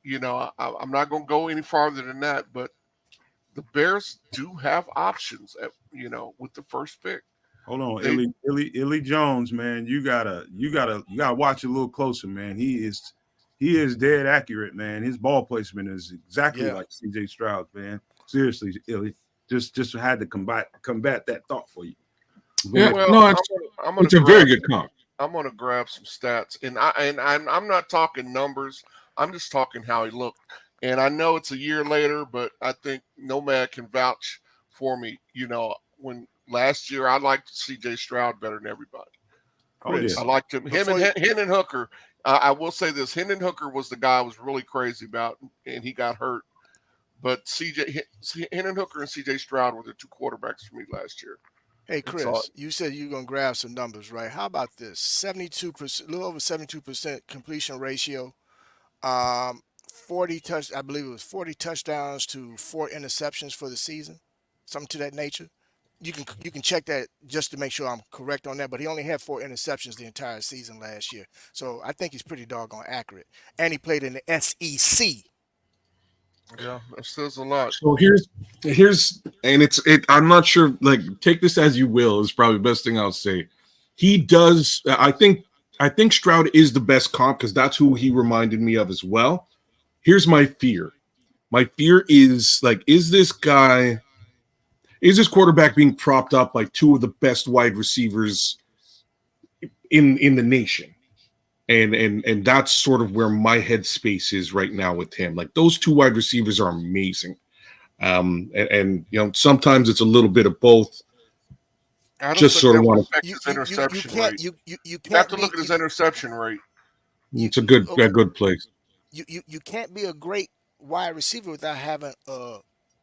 I'm not going to go any farther than that, but the Bears do have options with the first pick. Hold on, They- Illy Jones, man. You gotta watch a little closer, man. He is dead accurate, man. His ball placement is exactly Yeah. like CJ Stroud, man. Seriously, Illy. Just had to combat that thought for you. Go Yeah, ahead. well, no, I'm gonna it's a very good comp. I'm gonna grab some stats, and I'm not talking numbers. I'm just talking how he looked. And I know it's a year later, but I think Nomad can vouch for me. When last year I liked C.J. Stroud better than everybody. Oh yeah. Chris. I liked him. Hendon Hooker. I will say this: Hendon Hooker was the guy I was really crazy about, and he got hurt. But Hendon Hooker and C.J. Stroud were the two quarterbacks for me last year. Hey That's all. Chris, you said you're gonna grab some numbers, right? How about this? 72%, a little over 72% completion ratio. 40 touch, I believe it was 40 touchdowns to 4 interceptions for the season, something to that nature. You can check that just to make sure I'm correct on that. But he only had 4 interceptions the entire season last year, so I think he's pretty doggone accurate. And he played in the SEC. Yeah, that says a lot. So here's and I'm not sure, like, take this as you will, is probably the best thing I'll say. He does I think Stroud is the best comp because that's who he reminded me of as well. Here's my fear. My fear is, like, is this quarterback being propped up by two of the best wide receivers in the nation? And that's sort of where my headspace is right now with him. Like, those two wide receivers are amazing. And sometimes it's a little bit of both. I don't Just think sort of that would want affect You his you you, you interception can't rate. you You have can't to be look at his interception rate. it's a good place. you can't be a great wide receiver without having a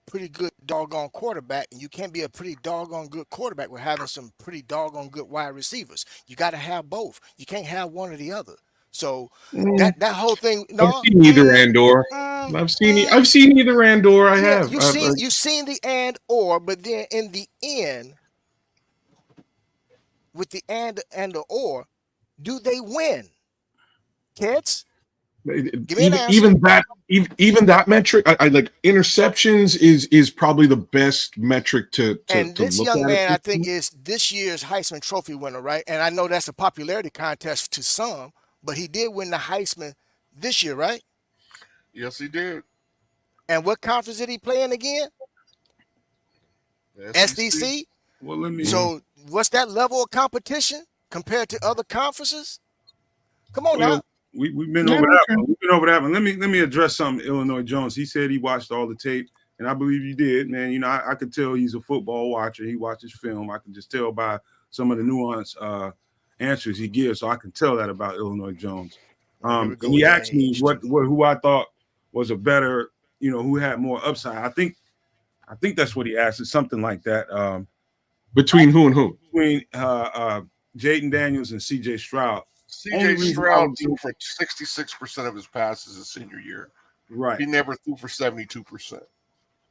pretty good doggone quarterback, and you can't be a pretty doggone good quarterback with having some pretty doggone good wide receivers. You got to have both. You can't have one or the other. So that whole thing, I've no, seen either and or. I've seen either and or. I yeah, have. you seen the and or, but then in the end, with the and the or, do they win? Kids, give me an answer. Even that metric, I like. Interceptions is probably the best metric to And this look young at man, I it. think, is this year's Heisman Trophy winner, right? And I know that's a popularity contest to some, but he did win the Heisman this year, right? Yes, he did. And what conference did he play in again? SDC. Well, let me. So what's that level of competition compared to other conferences? Come on Well, now. we've been Yeah, over that okay. one. We've been over that one. Let me address something. Illinois Jones. He said he watched all the tape, and I believe you did, man. I could tell he's a football watcher. He watches film. I can just tell by some of the nuanced answers he gives. So I can tell that about Illinois Jones. Here we And go he with the asked me age, who I thought was a better, who had more upside. I think that's what he asked. It's something like that. Between who and who? Between Jaden Daniels and C.J. Stroud. Only C.J. reason I Stroud would threw do- for 66% of his passes his senior year. Right. He never threw for 72%.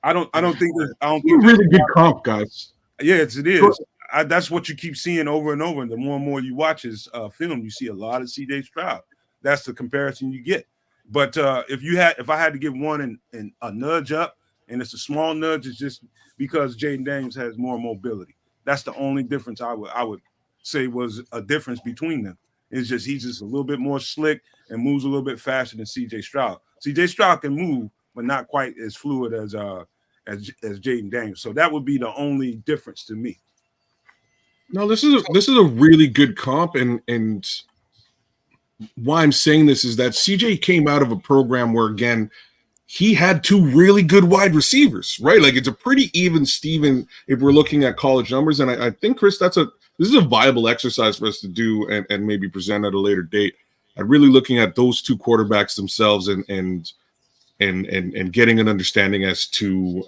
I don't think He's a really good comp, guys. Yes, it is. That's what you keep seeing over and over. And the more and more you watch his film, you see a lot of C.J. Stroud. That's the comparison you get. But if I had to give one and a nudge up and it's a small nudge. It's just because Jaden Daniels has more mobility. That's the only difference I would say was a difference between them. It's just he's just a little bit more slick and moves a little bit faster than C.J. Stroud. C.J. Stroud can move, but not quite as fluid as Jaden Daniels. So that would be the only difference to me. No, this is a really good comp, and why I'm saying this is that CJ came out of a program where, again, he had two really good wide receivers, right? Like it's a pretty even Steven if we're looking at college numbers. And I think, Chris, this is a viable exercise for us to do and maybe present at a later date. I'm really looking at those two quarterbacks themselves and getting an understanding as to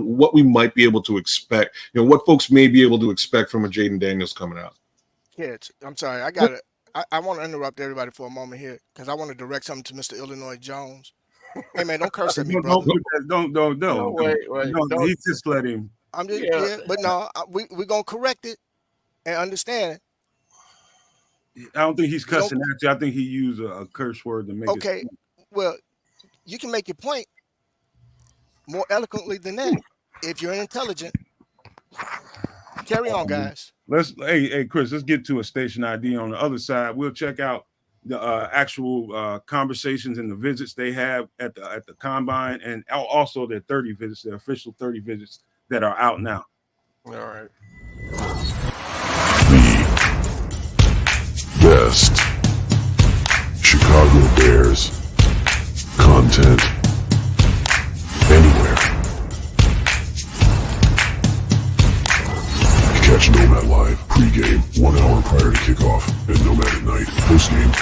what we might be able to expect, what folks may be able to expect from a Jaden Daniels coming out. Kids, I'm sorry, I want to interrupt everybody for a moment here because I want to direct something to Mr. Illinois Jones. Hey man, don't curse at me, brother. Don't. No, wait. Don't. He's just let him. I'm just but no, we're gonna correct it and understand it. I don't think he's cussing at you. I think he used a curse word to make it. Okay, well, you can make your point more eloquently than that if you're intelligent. Carry on, guys. Hey, Chris, let's get to a station ID on the other side. We'll check out the actual conversations and the visits they have at the combine, and also their 30 visits, their official 30 visits that are out now. All right. The best Chicago Bears content anywhere. Catch Nomad live pregame 1 hour prior to kickoff, and Nomad at night postgame,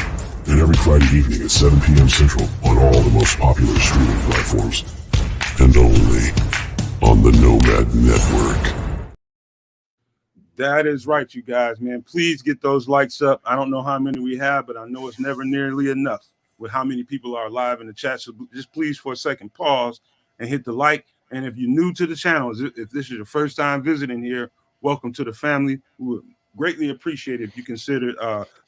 and every Friday evening at 7 p.m. Central on all the most popular streaming platforms, and only on the Nomad Network. That is right, you guys, man. Please get those likes up. I don't know how many we have, but I know it's never nearly enough with how many people are live in the chat. So just please, for a second, pause and hit the like. And if you're new to the channel, if this is your first time visiting here, welcome to the family. We would greatly appreciate it if you consider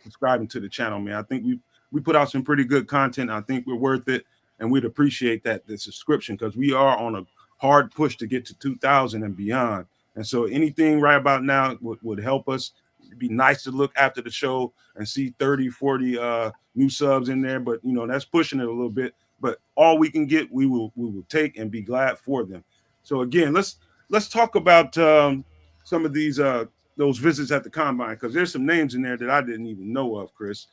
subscribing to the channel, man. I think we put out some pretty good content. I think we're worth it, and we'd appreciate the subscription because we are on a hard push to get to 2,000 and beyond. And so anything right about now would help us. It'd be nice to look after the show and see 30, 40 new subs in there, but that's pushing it a little bit. But all we can get, we will take and be glad for them. So again, let's talk about some of these those visits at the combine, because there's some names in there that I didn't even know of, Chris.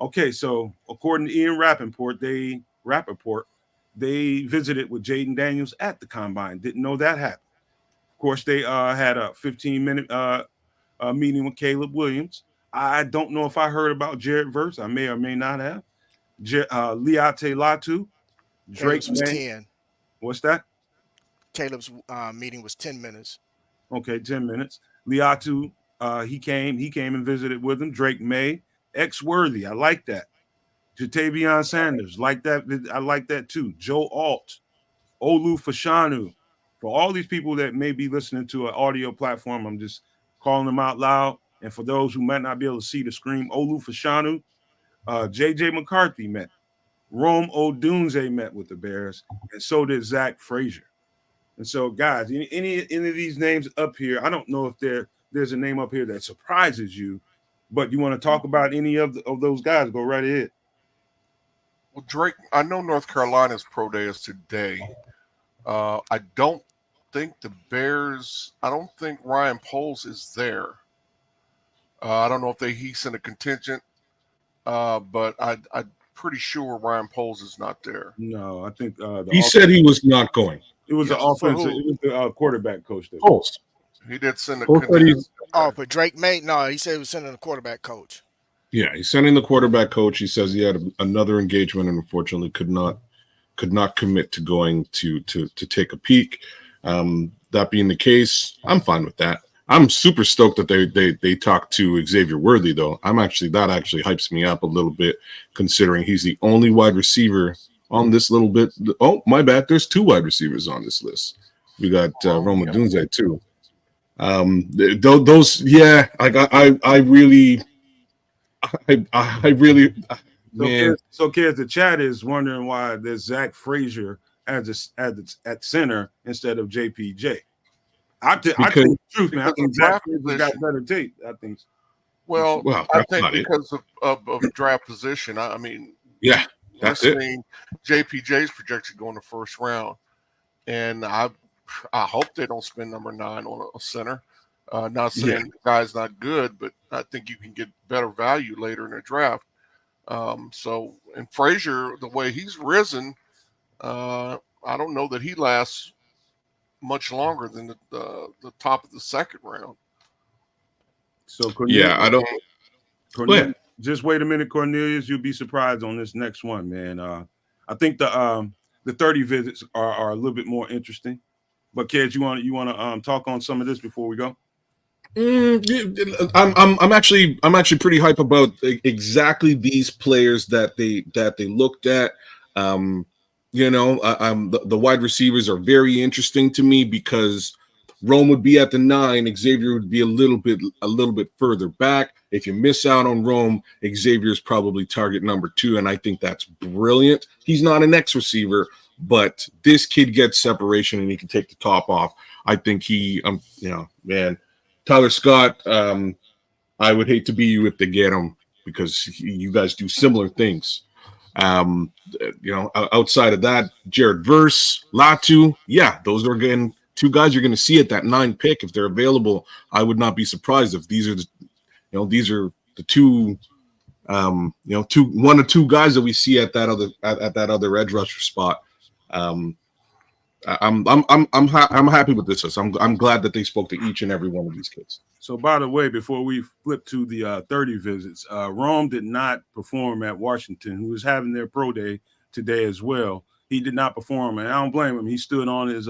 Okay, so according to Ian Rappaport, they visited with Jaden Daniels at the combine. Didn't know that happened. Of course, they had a 15-minute meeting with Caleb Williams. I don't know if I heard about Jared Verse. I may or may not have. Liate Latu. Drake was 10. What's that? Caleb's meeting was 10 minutes. Okay, 10 minutes. Liatu, he came and visited with him. Drake May, X-Worthy. I like that. Jatavion Sanders, like that. I like that too. Joe Alt, Olu Fashanu. For all these people that may be listening to an audio platform, I'm just calling them out loud. And for those who might not be able to see the screen, Olu Fashanu, J.J. McCarthy met. Rome Odunze met with the Bears, and so did Zach Frazier. And so, guys, any of these names up here, I don't know if there's a name up here that surprises you, but you want to talk about any of those guys, go right ahead. Well, Drake, I know North Carolina's pro day is today. I don't think Ryan Poles is there. I don't know if he sent a contingent, but I'm pretty sure Ryan Poles is not there. No, I think he said he was not going. It was the offensive. It was the quarterback coach. Poles. He did send a contingent. Oh, but Drake May? No, he said he was sending a quarterback coach. Yeah, he's sending the quarterback coach. He says he had another engagement and unfortunately could not commit to going to take a peek. That being the case, I'm fine with that. I'm super stoked that they talked to Xavier Worthy, though. That actually hypes me up a little bit, considering he's the only wide receiver on this little bit. Oh, my bad. There's 2 wide receivers on this list. We got Roma Dunze too. Those, yeah. I really. Man. So, kids, the chat is wondering why there's Zach Frazier at center instead of JPJ. I Because think truth, man. I because think of Zach draft Ertz has got position. better tape. I think. Well, well, I that's think not it. because of draft position. I mean, Yeah, we're that's it. seeing JPJ's projected to go in the first round, and I hope they don't spend number 9 on a center. Not saying Yeah. the guy's not good, but I think you can get better value later in the draft. So, and Frazier, the way he's risen, I don't know that he lasts much longer than the top of the second round. So Yeah, I don't. Go Cornelius, ahead. just wait a minute, Cornelius. You'll be surprised on this next one, man. I think the 30 visits are a little bit more interesting. But kids, you want to talk on some of this before we go? I'm actually pretty hype about exactly these players that they looked at. Um, the wide receivers are very interesting to me because Rome would be at the 9, Xavier would be a little bit further back. If you miss out on Rome, Xavier is probably target number 2, and I think that's brilliant. He's not an X receiver, but this kid gets separation and he can take the top off. I think man. Tyler Scott, I would hate to be you if they get him because you guys do similar things. Outside of that, Jared Verse, Latu, yeah, those are again 2 guys you're going to see at that 9 pick if they're available. I would not be surprised if these are the 2, 1 or 2 guys that we see at that other edge rusher spot. Um, I'm happy with this. I'm glad that they spoke to each and every one of these kids. So, by the way, before we flip to the 30 visits, Rome did not perform at Washington, who was having their pro day today as well. He did not perform, and I don't blame him. He stood on his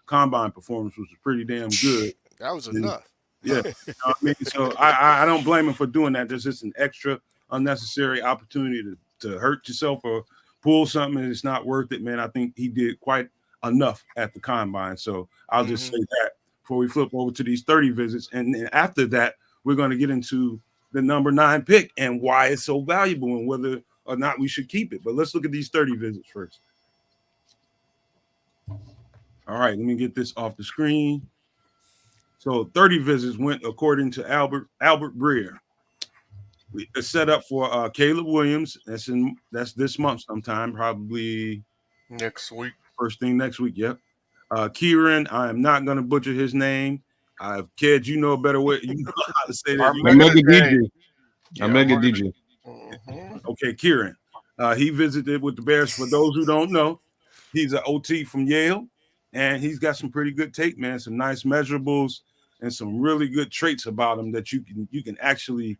combine performance, which was pretty damn good. That was And, enough. yeah, you know what I mean. So I don't blame him for doing that. There's just an extra unnecessary opportunity to hurt yourself or pull something, and it's not worth it, man. I think he did quite enough at the combine. So I'll just say that before we flip over to these 30 visits. And then after that, we're going to get into the number 9 pick and why it's so valuable and whether or not we should keep it. But let's look at these 30 visits first. All right, let me get this off the screen. So 30 visits went according to Albert Breer. It's set up for Caleb Williams. That's this month sometime, probably Next week. first thing next week. Yep. Kieran, I am not going to butcher his name. Kid, you know a better way. You know how to say that. Omega DJ. Yeah, Omega DJ. Okay, Kieran. He visited with the Bears. For those who don't know, he's an OT from Yale, and he's got some pretty good tape, man. Some nice measurables and some really good traits about him that you can actually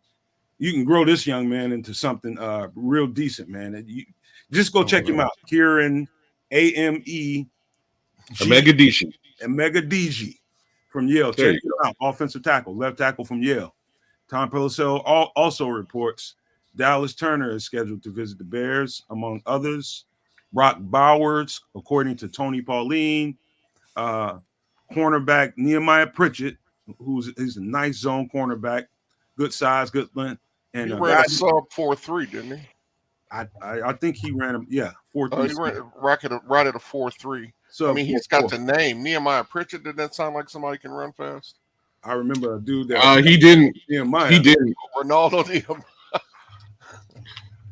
grow this young man into something real decent, man. You just go check him out, Kieran AME. Omega DJ. Omega DG from Yale. There Check him out. Offensive tackle, left tackle from Yale. Tom Pelissero also reports Dallas Turner is scheduled to visit the Bears, among others. Brock Bowers, according to Tony Pauline, cornerback Nehemiah Pritchett, he's a nice zone cornerback, good size, good length. And he ran a sub 4.3, didn't he? I think he ran him, 4.3. He ran right at a 4.3. So I mean, he's got the name Nehemiah Pritchett. Did that sound like somebody can run fast? I remember a dude that he didn't. Nehemiah. He didn't. Ronaldo Nehemiah.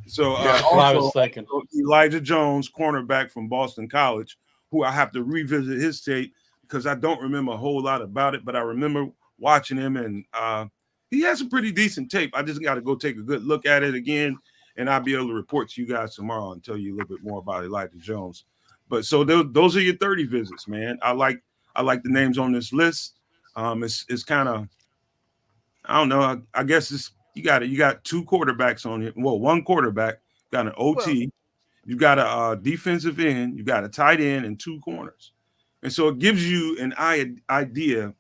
So That's what I was thinking. Elijah Jones, cornerback from Boston College, who I have to revisit his tape because I don't remember a whole lot about it, but I remember watching him, and he has some pretty decent tape. I just got to go take a good look at it again, and I'll be able to report to you guys tomorrow and tell you a little bit more about Elijah Jones. But so those are your 30 visits, man. I like the names on this list. It's kind of, I don't know. I guess you got 2 quarterbacks on here. Well, 1 quarterback, got an OT, you got a defensive end, you got a tight end, and 2 corners. And so it gives you an idea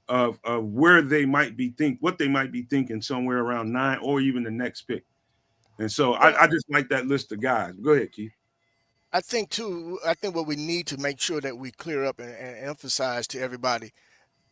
of where they might be what they might be thinking somewhere around 9 or even the next pick. And so I just like that list of guys. Go ahead, Keith. I think what we need to make sure that we clear up and emphasize to everybody,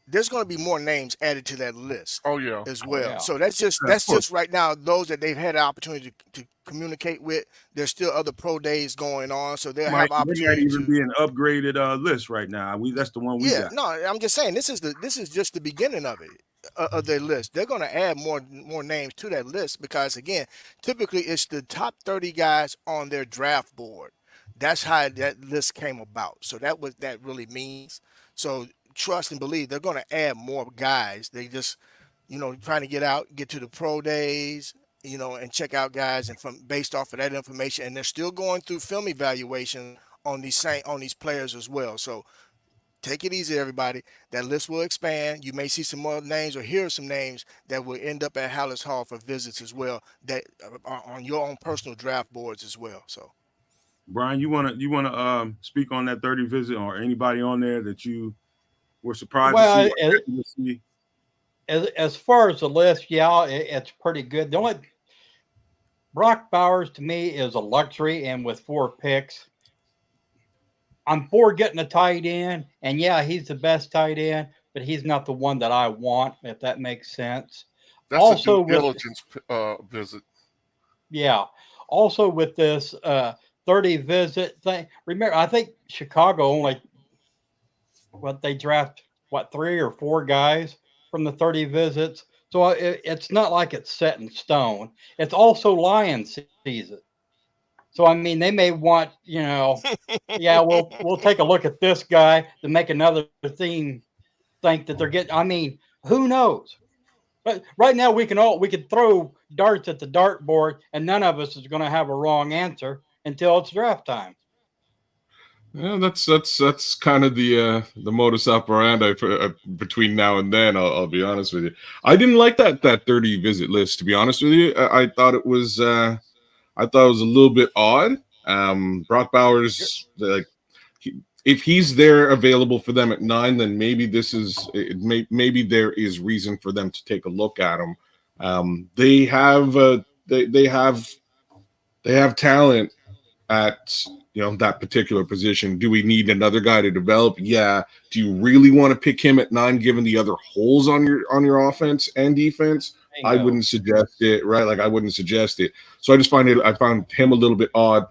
there's going to be more names added to that list Oh yeah. as Oh, well. yeah. So that's Yeah, of just course. right now those that they've had the opportunity to communicate with. There's still other pro days going on, so they'll have There might opportunity even to. be an upgraded list right now. That's the one we Yeah, got. no, I'm just saying this is just the beginning of it of their list. They're going to add more names to that list because again, typically it's the top 30 guys on their draft board. That's how that list came about. So that what that really means. So trust and believe they're going to add more guys. They just trying to get to the pro days, and check out guys and from based off of that information. And they're still going through film evaluation on these players as well. So take it easy, everybody. That list will expand. You may see some more names or hear some names that will end up at Hallis Hall for visits as well. That are on your own personal draft boards as well. So Brian, you wanna speak on that 30 visit or anybody on there that you were surprised to see Well, or happy to see? as far as the list, yeah, it's pretty good. The only Brock Bowers to me is a luxury, and with 4 picks, I'm for getting a tight end, and yeah, he's the best tight end, but he's not the one that I want, if that makes sense. That's a due Also, with diligence visit. yeah, also with this 30 visit thing. Remember, I think Chicago only what they draft 3 or 4 guys from the 30 visits. So it's not like it's set in stone. It's also lion season. So I mean, they may want, yeah, we'll take a look at this guy to make another team think that they're getting. I mean, who knows? But right now we could throw darts at the dartboard, and none of us is going to have a wrong answer until it's draft time. Yeah, that's kind of the modus operandi between now and then. I'll be honest with you. I didn't like that 30 visit list. To be honest with you, I thought it was a little bit odd. Brock Bowers, like, if he's there available for them at 9, then maybe maybe there is reason for them to take a look at him. They have they have talent at that particular position. Do we need another guy to develop? Yeah. Do you really want to pick him at 9 given the other holes on your offense and defense? I Bingo. wouldn't suggest it, right? Like, I wouldn't suggest it. So I found him a little bit odd.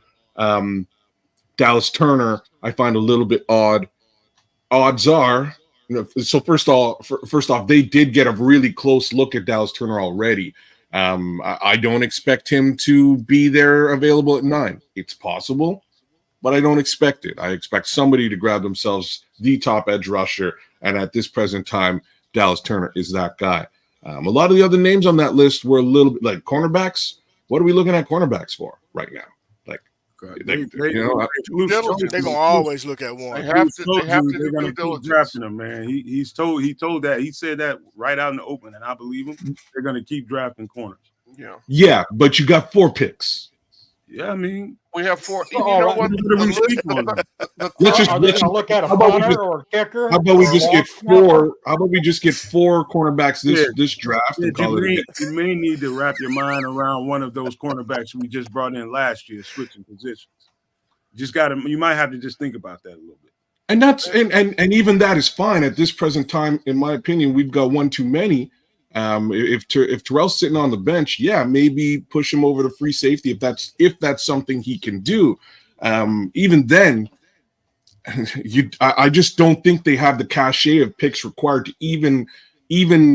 Dallas Turner, I find a little bit odd. Odds are, so first off, they did get a really close look at Dallas Turner already. I don't expect him to be there available at 9. It's possible, but I don't expect it. I expect somebody to grab themselves the top edge rusher, and at this present time, Dallas Turner is that guy. A lot of the other names on that list were a little bit like cornerbacks. What are we looking at cornerbacks for right now? Like, They, Due diligence. they're gonna always look at They one. have to. told They have you to they're do gonna due keep diligence. drafting him, man. He said that right out in the open, and I believe him. They're gonna keep drafting corners. Yeah, but you got 4 picks. Yeah, I mean, We have 4. So, You all know right. what? what do The we speak list. on them? Let's just Are they going to look at a how about we punter just or a kicker? how about we or a just get long snapper? 4? How about we just get 4 cornerbacks this draft and call it a day? You may need to wrap your mind around one of those cornerbacks we just brought in last year, switching positions. You might have to just think about that a little bit. And that's and even that is fine at this present time. In my opinion, we've got one too many. If Terrell's sitting on the bench, yeah, maybe push him over to free safety if that's something he can do. Even then, I just don't think they have the cachet of picks required to even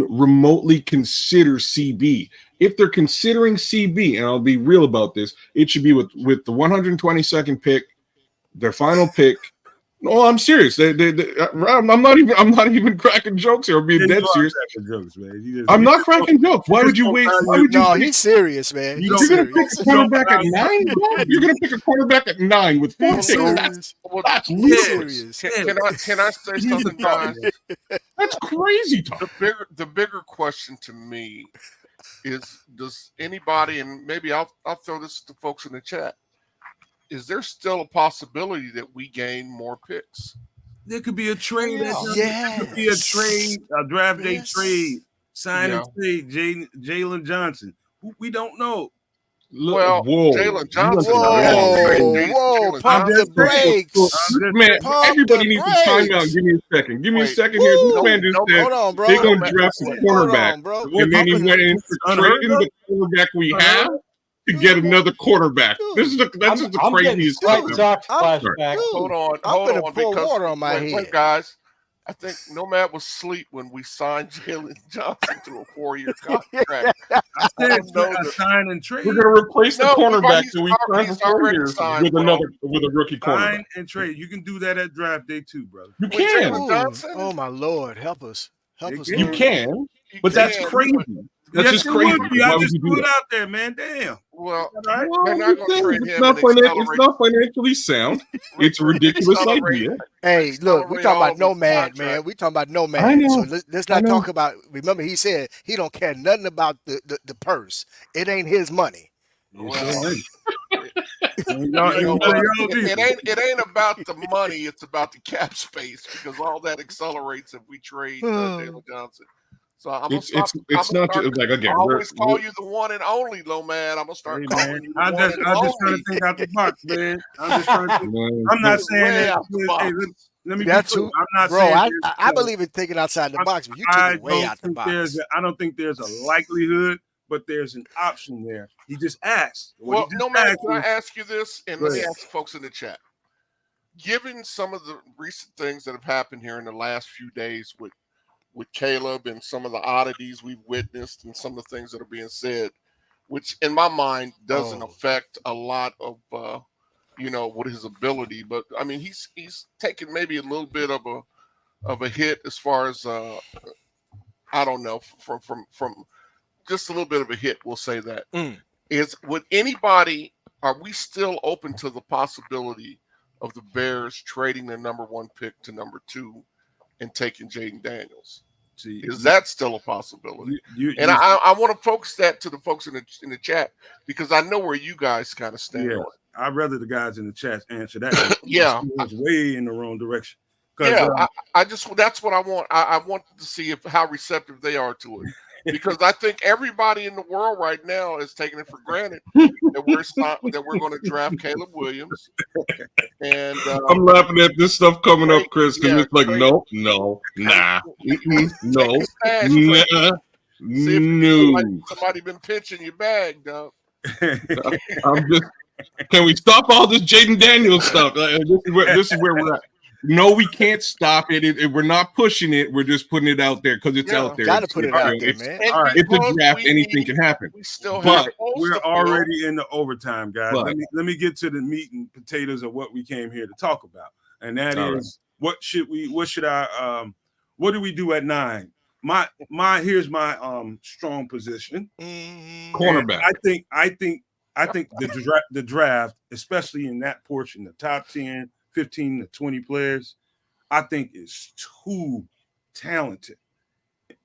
remotely consider CB. If they're considering CB, and I'll be real about this, it should be with the 122nd pick, their final pick. No, I'm serious. I'm not even cracking jokes here. I'm being dead serious. Jokes, man. I'm not cracking jokes. Why would you wait? No, he's serious, man. You He's You're gonna serious. pick a cornerback at 9? You're gonna pick a cornerback at 9 with 4 He's picks. serious. That's He's ludicrous. serious. Can I say something, guys? That's crazy talk. The bigger question to me is: does anybody, and maybe I'll throw this to folks in the chat, is there still a possibility that we gain more picks? There could be a trade. Yes. There could be a trade, a draft day Yes. trade, sign and Yeah. trade Jalen Johnson. We don't know. Well, Whoa, Jalen Johnson. Whoa, Jalen pump the Johnson. brakes. Man, Pump everybody the needs to time out. brakes. Give me a second. Give me a Wait, second here. This no, man just no, said Hold on, bro. they're going No, to draft a wait. Hold cornerback. on, bro. And then he I'm went into Unheard trading the quarterback we have to get another quarterback. That's just the I'm getting craziest White stuff. Sox I'm- flashback. Hold on, I'm hold gonna on, pour because water on my wait, head. guys. I think Nomad was asleep when we signed Jalen Johnson to a 4-year contract. I said don't know a the- sign and trade. We're going to replace the No, cornerback he's that we signed he's for 4 already years signed, with bro. a rookie cornerback. Sign and trade. You can do that at draft day too, brother. You With can. Jalen Johnson? Oh my Lord, help us. Help They us, can. You Lord. can. You But that's can, crazy. but- That's Yes, just it crazy. would be. Why I would just you do threw it that? out there, man. Damn. Well, All right. they're not going to trade It's him not, and accelerate. it's not financially sound. It's a ridiculous accelerate- idea. Hey, look, we accelerate talking all about of his Nomad, contract. man. We talking about I Nomad. know. So let's I not know. talk about. Remember, he said he don't care nothing about the purse. It ain't his money. Well, Y'all, you know ain't what? y'all either. It ain't about the money. It's about the cap space, because all that accelerates if we trade Jalen Johnson. So I'm gonna It's stop. it's I'm gonna not start, just like again. I always call we're- you the one and only, Nomad. I'm gonna start Hey, calling man, you the I one just and trying only. to think out the box, man. I'm just trying to think. man, I'm not saying Way that. out the box. Hey, let me be That's clear. who, I'm not bro. saying I there's, I believe in thinking outside the box, but you took I it way don't out the think box. I don't think there's a likelihood, but there's an option there. He just asked. Well, he just Nomad, asked can I is- ask you this? And Go let me ahead. ask folks in the chat. Given some of the recent things that have happened here in the last few days with Caleb and some of the oddities we've witnessed and some of the things that are being said, which in my mind doesn't affect a lot of what his ability, but I mean he's taken maybe a little bit of a hit as far as I don't know, from just a little bit of a hit, we'll say that. Would anybody, are we still open to the possibility of the Bears trading their number 1 pick to number 2 and taking Jaden Daniels? See, Is that still a possibility? And you- I want to focus that to the folks in the chat, because I know where you guys kind of stand yeah, on it. I'd rather the guys in the chat answer that. Yeah. It's way in the wrong direction. 'Cause, Yeah, I just, that's what I want. I want to see how receptive they are to it, because I think everybody in the world right now is taking it for granted that we're going to draft Caleb Williams. And I'm laughing at this stuff coming up, Chris, because yeah, it's like Craig- no, nah, no, Take a stash, Craig. nah, See if no. somebody been pinching your bag, dog. I'm just. Can we stop all this Jaden Daniels stuff? This is where we're at. No, we can't stop it. We're not pushing it. We're just putting it out there because it's out there. Got to put it out there, it's, man. And All right. It's a because draft. we Anything need- can happen. We still But have holes We're to fill. already in the overtime, guys. But- Let me get to the meat and potatoes of what we came here to talk about, and that All is what do we do at 9? Here's my strong position. Cornerback. And I think the draft, especially in that portion, the top 10, 15 to 20 players, I think is too talented.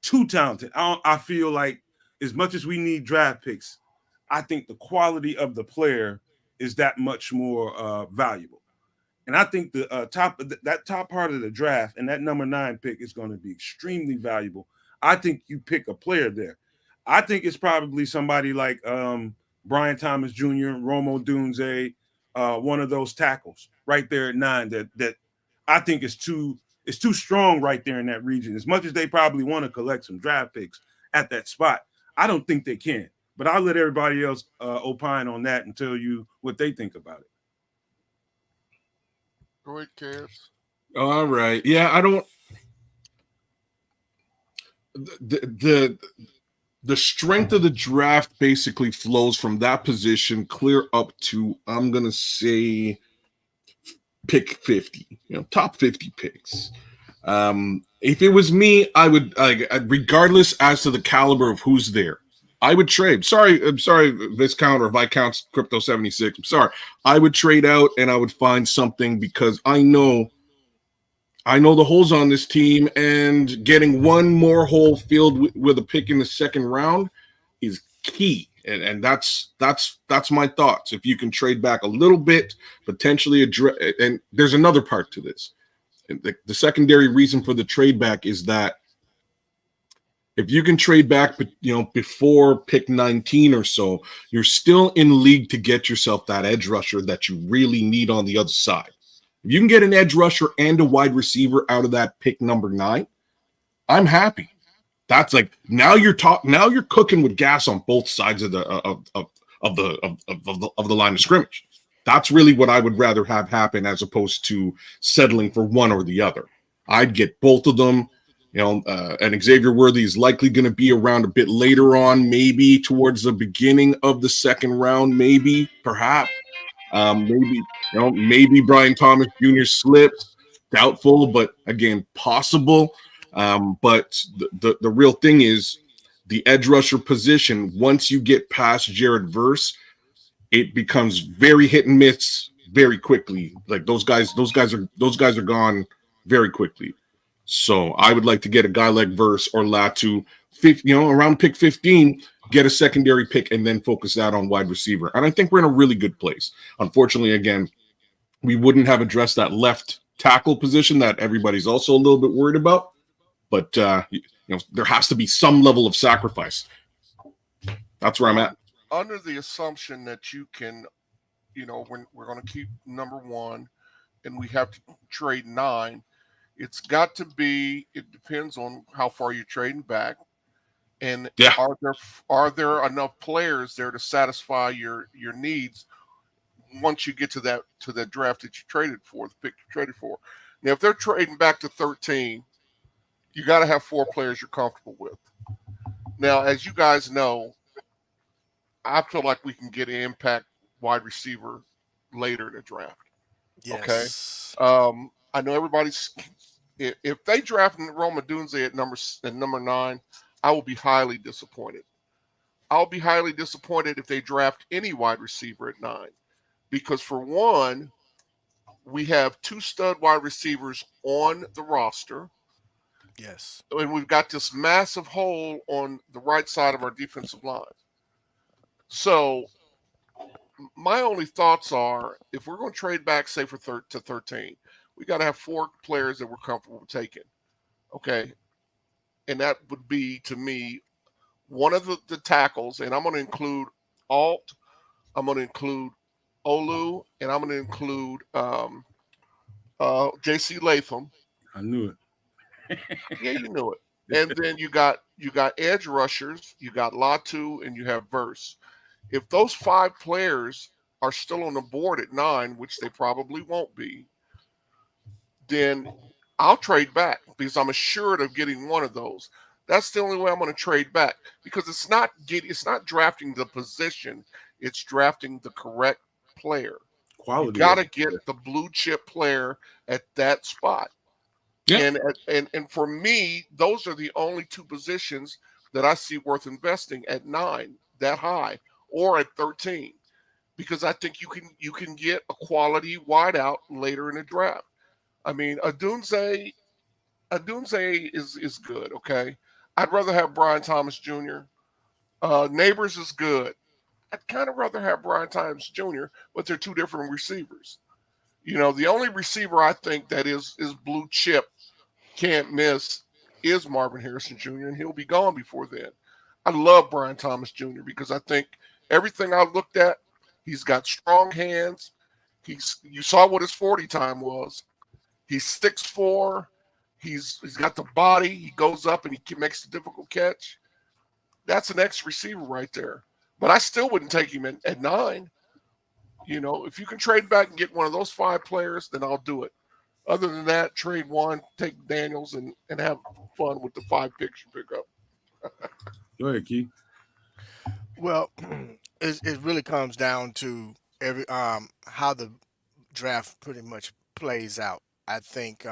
Too talented. I feel like as much as we need draft picks, I think the quality of the player is that much more valuable. And I think the that top part of the draft and that number 9 pick is going to be extremely valuable. I think you pick a player there. I think it's probably somebody like Brian Thomas Jr., Romo Dunze, one of those tackles right there at 9 that I think is too strong right there in that region. As much as they probably want to collect some draft picks at that spot, I don't think they can. But I'll let everybody else opine on that and tell you what they think about it. Go ahead, Cares. All right. Yeah, I don't. The strength of the draft basically flows from that position clear up to, I'm gonna say, pick 50. Top 50 picks. If it was me, I would, regardless as to the caliber of who's there, I would trade. I'm sorry, Viscount or Viscount Crypto 76. I'm sorry. I would trade out and I would find something, because I know the holes on this team, and getting one more hole filled with a pick in the second round is key. And that's my thoughts. If you can trade back a little bit, potentially and there's another part to this. The secondary reason for the trade back is that If you can trade back, before pick 19 or so, you're still in league to get yourself that edge rusher that you really need on the other side. If you can get an edge rusher and a wide receiver out of that pick number 9, I'm happy. That's like now you're cooking with gas on both sides of the line of scrimmage. That's really what I would rather have happen as opposed to settling for one or the other. I'd get both of them. And Xavier Worthy is likely going to be around a bit later on, maybe towards the beginning of the second round, maybe, perhaps. Maybe Brian Thomas Jr. slips. Doubtful, but again, possible. But the real thing is the edge rusher position. Once you get past Jared Verse, it becomes very hit and miss very quickly. Like those guys are gone very quickly. So I would like to get a guy like Verse or Latu, around pick 15, get a secondary pick, and then focus that on wide receiver. And I think we're in a really good place. Unfortunately, again, we wouldn't have addressed that left tackle position that everybody's also a little bit worried about. But there has to be some level of sacrifice. That's where I'm at. Under the assumption that you can, when we're going to keep number 1 and we have to trade 9, it's got to be. It depends on how far you're trading back, and are there enough players there to satisfy your needs once you get to that draft that you traded for, the pick you traded for. Now, if they're trading back to 13, you got to have 4 players you're comfortable with. Now, as you guys know, I feel like we can get an impact wide receiver later in the draft. Yes. Okay. I know everybody's. If they draft Rome Odunze at number 9, I will be highly disappointed. I'll be highly disappointed if they draft any wide receiver at 9, because for one, we have 2 stud wide receivers on the roster. Yes. And we've got this massive hole on the right side of our defensive line. So my only thoughts are, if we're going to trade back, say, to 13, we got to have 4 players that we're comfortable with taking. Okay. And that would be, to me, one of the tackles, and I'm going to include Alt, I'm going to include Olu, and I'm going to include J.C. Latham. I knew it. Yeah, you knew it. And then you got edge rushers, you got Latu, and you have Verse. If those 5 players are still on the board at 9, which they probably won't be, then I'll trade back because I'm assured of getting one of those. That's the only way I'm going to trade back, because it's not drafting the position, it's drafting the correct player. Quality. You got to get the blue chip player at that spot. Yeah. And for me, those are the only 2 positions that I see worth investing at 9, that high, or at 13, because I think you can get a quality wideout later in the draft. I mean, Odunze is good. Okay, I'd rather have Brian Thomas Jr. Neighbors is good. I'd kind of rather have Brian Thomas Jr., but they're 2 different receivers. The only receiver I think that is blue chip, can't miss, is Marvin Harrison Jr., and he'll be gone before then. I love Brian Thomas Jr. because I think everything I looked at, he's got strong hands. You saw what his 40 time was. He's 6'4". He's got the body. He goes up and he makes the difficult catch. That's an X receiver right there. But I still wouldn't take him at 9. If you can trade back and get one of those 5 players, then I'll do it. Other than that, trade 1, take Daniels, and have fun with the 5 picks you pick up. Go ahead, Keith. Well, it really comes down to how the draft pretty much plays out. I think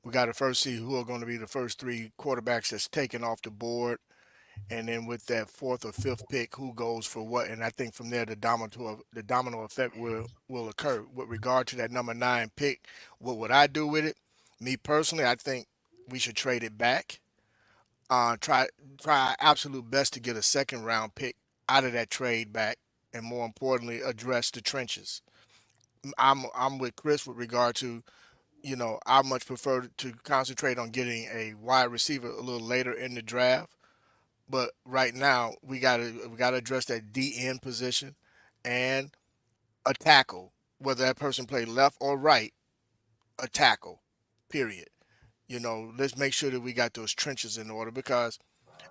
we got to first see who are going to be the first 3 quarterbacks that's taken off the board, and then with that 4th or 5th pick, who goes for what. And I think from there, the domino effect will occur. With regard to that number 9 pick, what would I do with it? Me personally, I think we should trade it back. Try our absolute best to get a second round pick out of that trade back, and more importantly, address the trenches. I'm with Chris with regard to I much prefer to concentrate on getting a wide receiver a little later in the draft. But right now, we gotta address that DN position and a tackle, whether that person play left or right, a tackle. Period. Let's make sure that we got those trenches in order because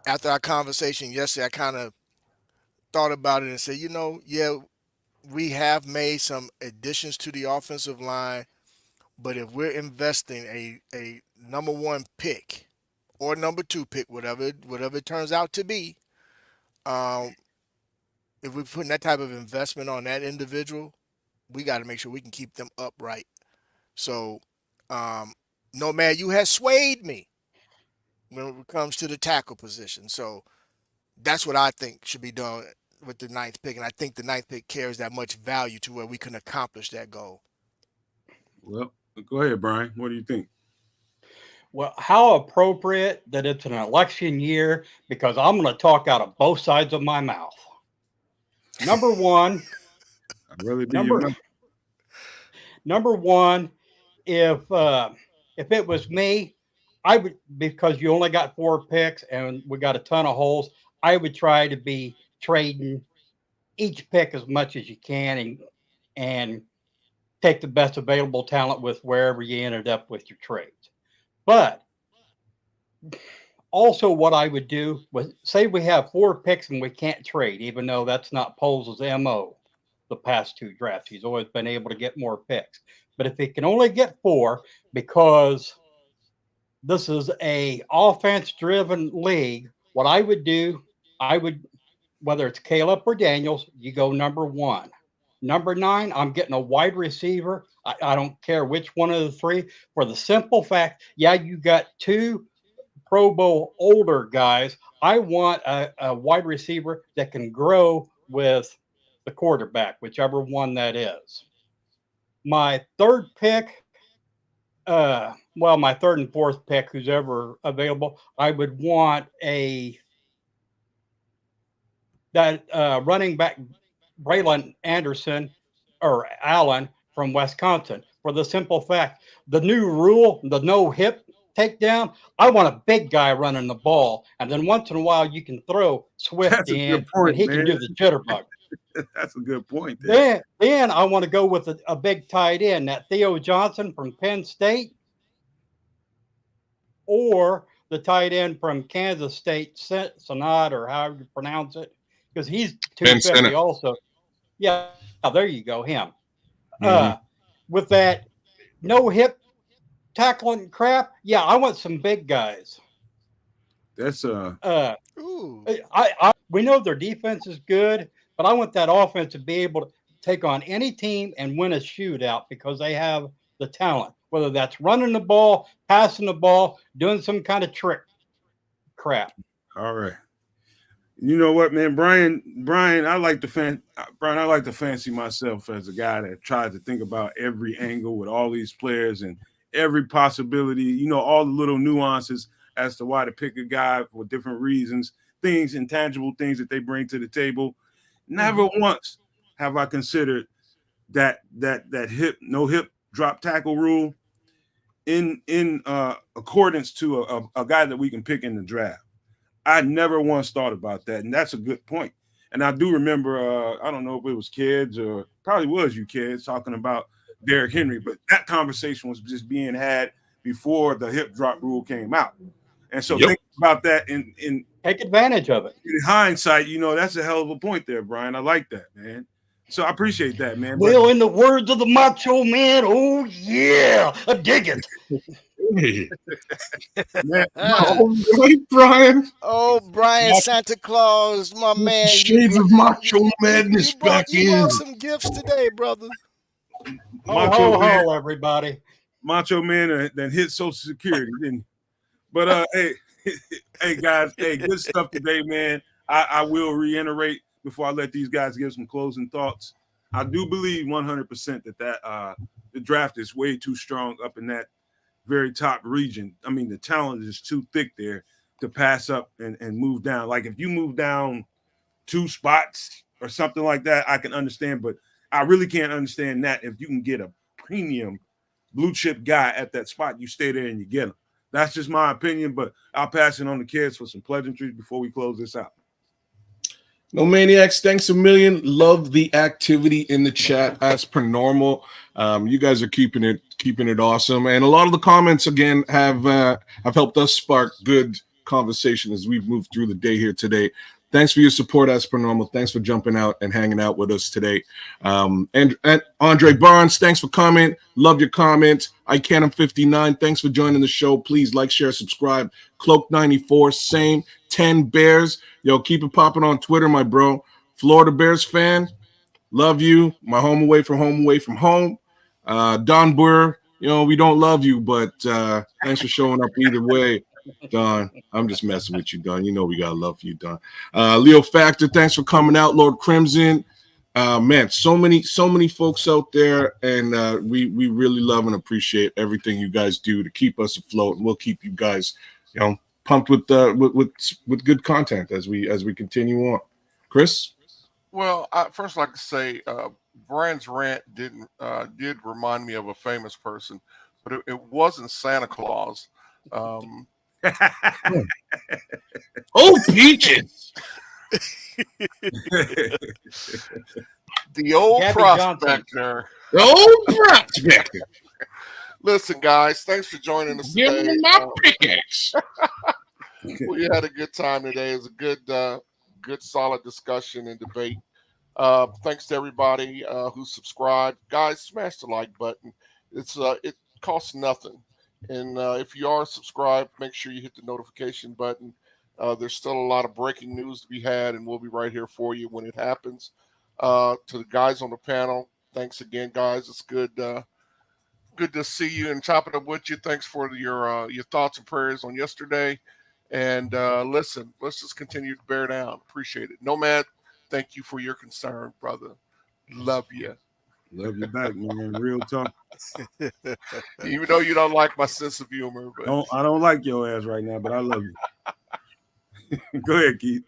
after our conversation yesterday, I kind of thought about it and said, yeah, we have made some additions to the offensive line, but if we're investing a number one pick or number two pick, whatever it turns out to be, um, if we're putting that type of investment on that individual, we got to make sure we can keep them upright. So, um, no man, you have swayed me when it comes to the tackle position. So that's what I think should be done with the ninth pick, and I think the ninth pick carries that much value to where we can accomplish that goal. Well, go ahead, Brian. What do you think? Well, how appropriate that it's an election year because I'm going to talk out of both sides of my mouth. Number one, I'd rather be your number man. number one, if it was me, I would because you only got 4 picks and we got a ton of holes. I would try to be trading each pick as much as you can and take the best available talent with wherever you ended up with your trades. But also, what I would do was say we have 4 picks and we can't trade, even though that's not Poles' MO the past 2 drafts. He's always been able to get more picks. But if he can only get 4, because this is a offense driven league, what I would do, I would whether it's Caleb or Daniels, you go number 1. Number 9, I'm getting a wide receiver. I don't care which one of the 3, for the simple fact, yeah, you got 2 Pro Bowl older guys. I want a wide receiver that can grow with the quarterback, whichever one that is. My third pick, my third and fourth pick, who's ever available, I would want that running back Braylon Anderson or Allen from Wisconsin for the simple fact the new rule, the no hip takedown. I want a big guy running the ball, and then once in a while you can throw Swift That's a good in, and point, he can man. do the jitterbug. That's a good point there. Then I want to go with a big tight end, that Theo Johnson from Penn State, or the tight end from Kansas State, Sonat, or however you pronounce it, because he's Ben 250 Sinnott. also. Yeah, there you go, him. Mhm. With that no hip tackling crap, yeah, I want some big guys. That's Uh, Ooh, we know their defense is good, but I want that offense to be able to take on any team and win a shootout because they have the talent. Whether that's running the ball, passing the ball, doing some kind of trick crap. all right. You know what, man, Brian, Brian, I like to fancy myself as a guy that tries to think about every angle with all these players and every possibility, all the little nuances as to why to pick a guy for different reasons, things, intangible things that they bring to the table. Never once have I considered that hip no hip drop tackle rule in accordance to a guy that we can pick in the draft. I never once thought about that, and that's a good point. And I do remember, I don't know if it was kids or probably was you kids talking about Derrick Henry, but that conversation was just being had before the hip drop rule came out. And so Yep. think about that in Take advantage of it. hindsight, that's a hell of a point there, Brian. I like that, man. So I appreciate that, man. But Well, in the words of the Macho Man, oh yeah, I dig it. Hey. man, ah. All right, Brian. Oh, Brian Santa Claus, my man, Shades of Macho you Madness brought back you in. brought some gifts today, brother. Ho Macho ho Man, ho, everybody. Macho Man, that hit Social Security, didn't he? But hey, hey guys, hey, good stuff today, man. I will reiterate before I let these guys give some closing thoughts. I do believe 100% that the draft is way too strong up in that very top region. I mean, the talent is too thick there to pass up and move down. Like if you move down 2 spots or something like that, I can understand. But I really can't understand that if you can get a premium blue chip guy at that spot, you stay there and you get him. That's just my opinion, but I'll pass it on to kids for some pleasantries before we close this out. No Maniacs, thanks a million. Love the activity in the chat as per normal. You guys are keeping it awesome, and a lot of the comments again have helped us spark good conversation as we've moved through the day here today. Thanks for your support as per normal. Thanks for jumping out and hanging out with us today. And Andre Barnes, thanks for coming. Love your comment. ICannon59, thanks for joining the show. Please like, share, subscribe. Cloak94, same. 10 Bears. Yo, keep it popping on Twitter, my bro. Florida Bears fan. Love you. My home away from home. Don Burr, we don't love you, but thanks for showing up either way. Don, I'm just messing with you, Don. You know we got love for you, Don. Leo Factor, thanks for coming out. Lord Crimson. Man, so many folks out there, and we really love and appreciate everything you guys do to keep us afloat, and we'll keep you guys, pumped with good content as we continue on. Chris? Well, I first like to say Brian's rant did remind me of a famous person, but it wasn't Santa Claus. Oh, peaches! The old Gabby prospector. The old prospector. Listen, guys, thanks for joining us Give today. me my pickaxe. We had a good time today. It was a good, solid discussion and debate. Thanks to everybody who subscribed. Guys, smash the like button. It costs nothing. And if you are subscribed, make sure you hit the notification button. There's still a lot of breaking news to be had, and we'll be right here for you when it happens. To the guys on the panel, thanks again, guys. It's good to see you and chop it up with you. Thanks for your thoughts and prayers on yesterday. And listen, let's just continue to bear down. Appreciate it. Nomad, thank you for your concern, brother. Love you. Love you back, man. Real talk. Even though you don't like my sense of humor. But... I don't like your ass right now, but I love you. Go ahead, Keith.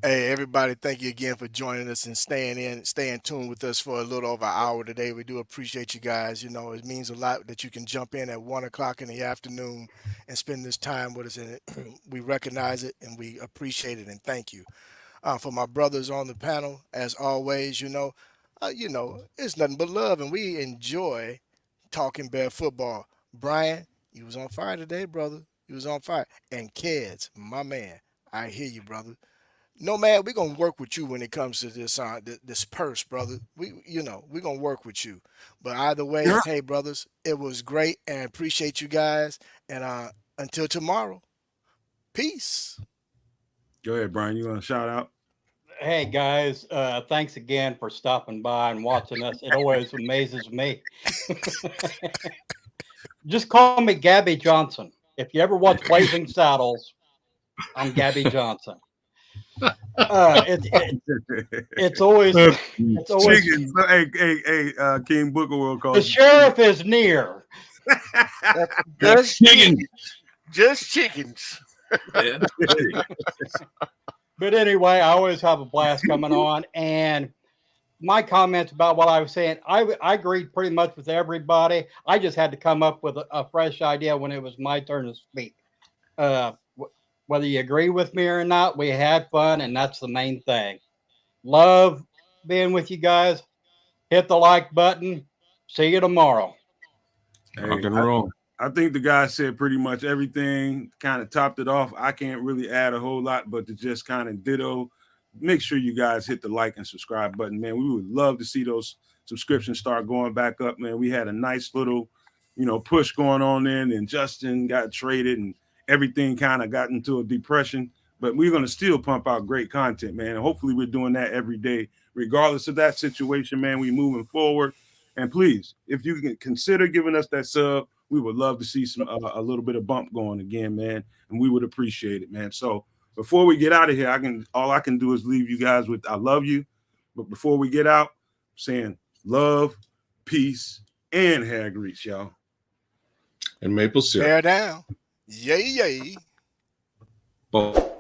Hey, everybody, thank you again for joining us and staying tuned with us for a little over an hour today. We do appreciate you guys. It means a lot that you can jump in at 1 o'clock in the afternoon and spend this time with us. And we recognize it and we appreciate it and thank you. For my brothers on the panel, as always, it's nothing but love and we enjoy talking Bear football. Brian, you was on fire today, brother. You was on fire. And Keds, my man, I hear you, brother. Nomad, we're gonna work with you when it comes to this purse, brother. We're gonna work with you. But either way, hey brothers, it was great and appreciate you guys. And until tomorrow, peace. Go ahead, Brian. You want to shout out? Hey guys, thanks again for stopping by and watching us. It always amazes me. Just call me Gabby Johnson. If you ever watch Blazing Saddles, I'm Gabby Johnson. It's always chickens. Hey, King Booker will call the sheriff is near. Just chickens. Just chickens. But anyway, I always have a blast coming on, and my comments about what I was saying, I agreed pretty much with everybody. I just had to come up with a fresh idea when it was my turn to speak. Whether you agree with me or not, we had fun, and that's the main thing. Love being with you guys. Hit the like button. See you tomorrow. Rock and roll. I think the guy said pretty much everything, kind of topped it off. I can't really add a whole lot, but to just kind of ditto, make sure you guys hit the like and subscribe button, man. We would love to see those subscriptions start going back up, man. We had a nice little, push going on then, and Justin got traded and everything kind of got into a depression, but we're going to still pump out great content, man. And hopefully we're doing that every day, regardless of that situation, man. We moving forward. And please, if you can consider giving us that sub, we would love to see some a little bit of bump going again, man. And we would appreciate it, man. So before we get out of here, all I can do is leave you guys with I love you. But before we get out, I'm saying love, peace, and hair grease, y'all. And maple syrup. Bear down. Yay, yay. Ball.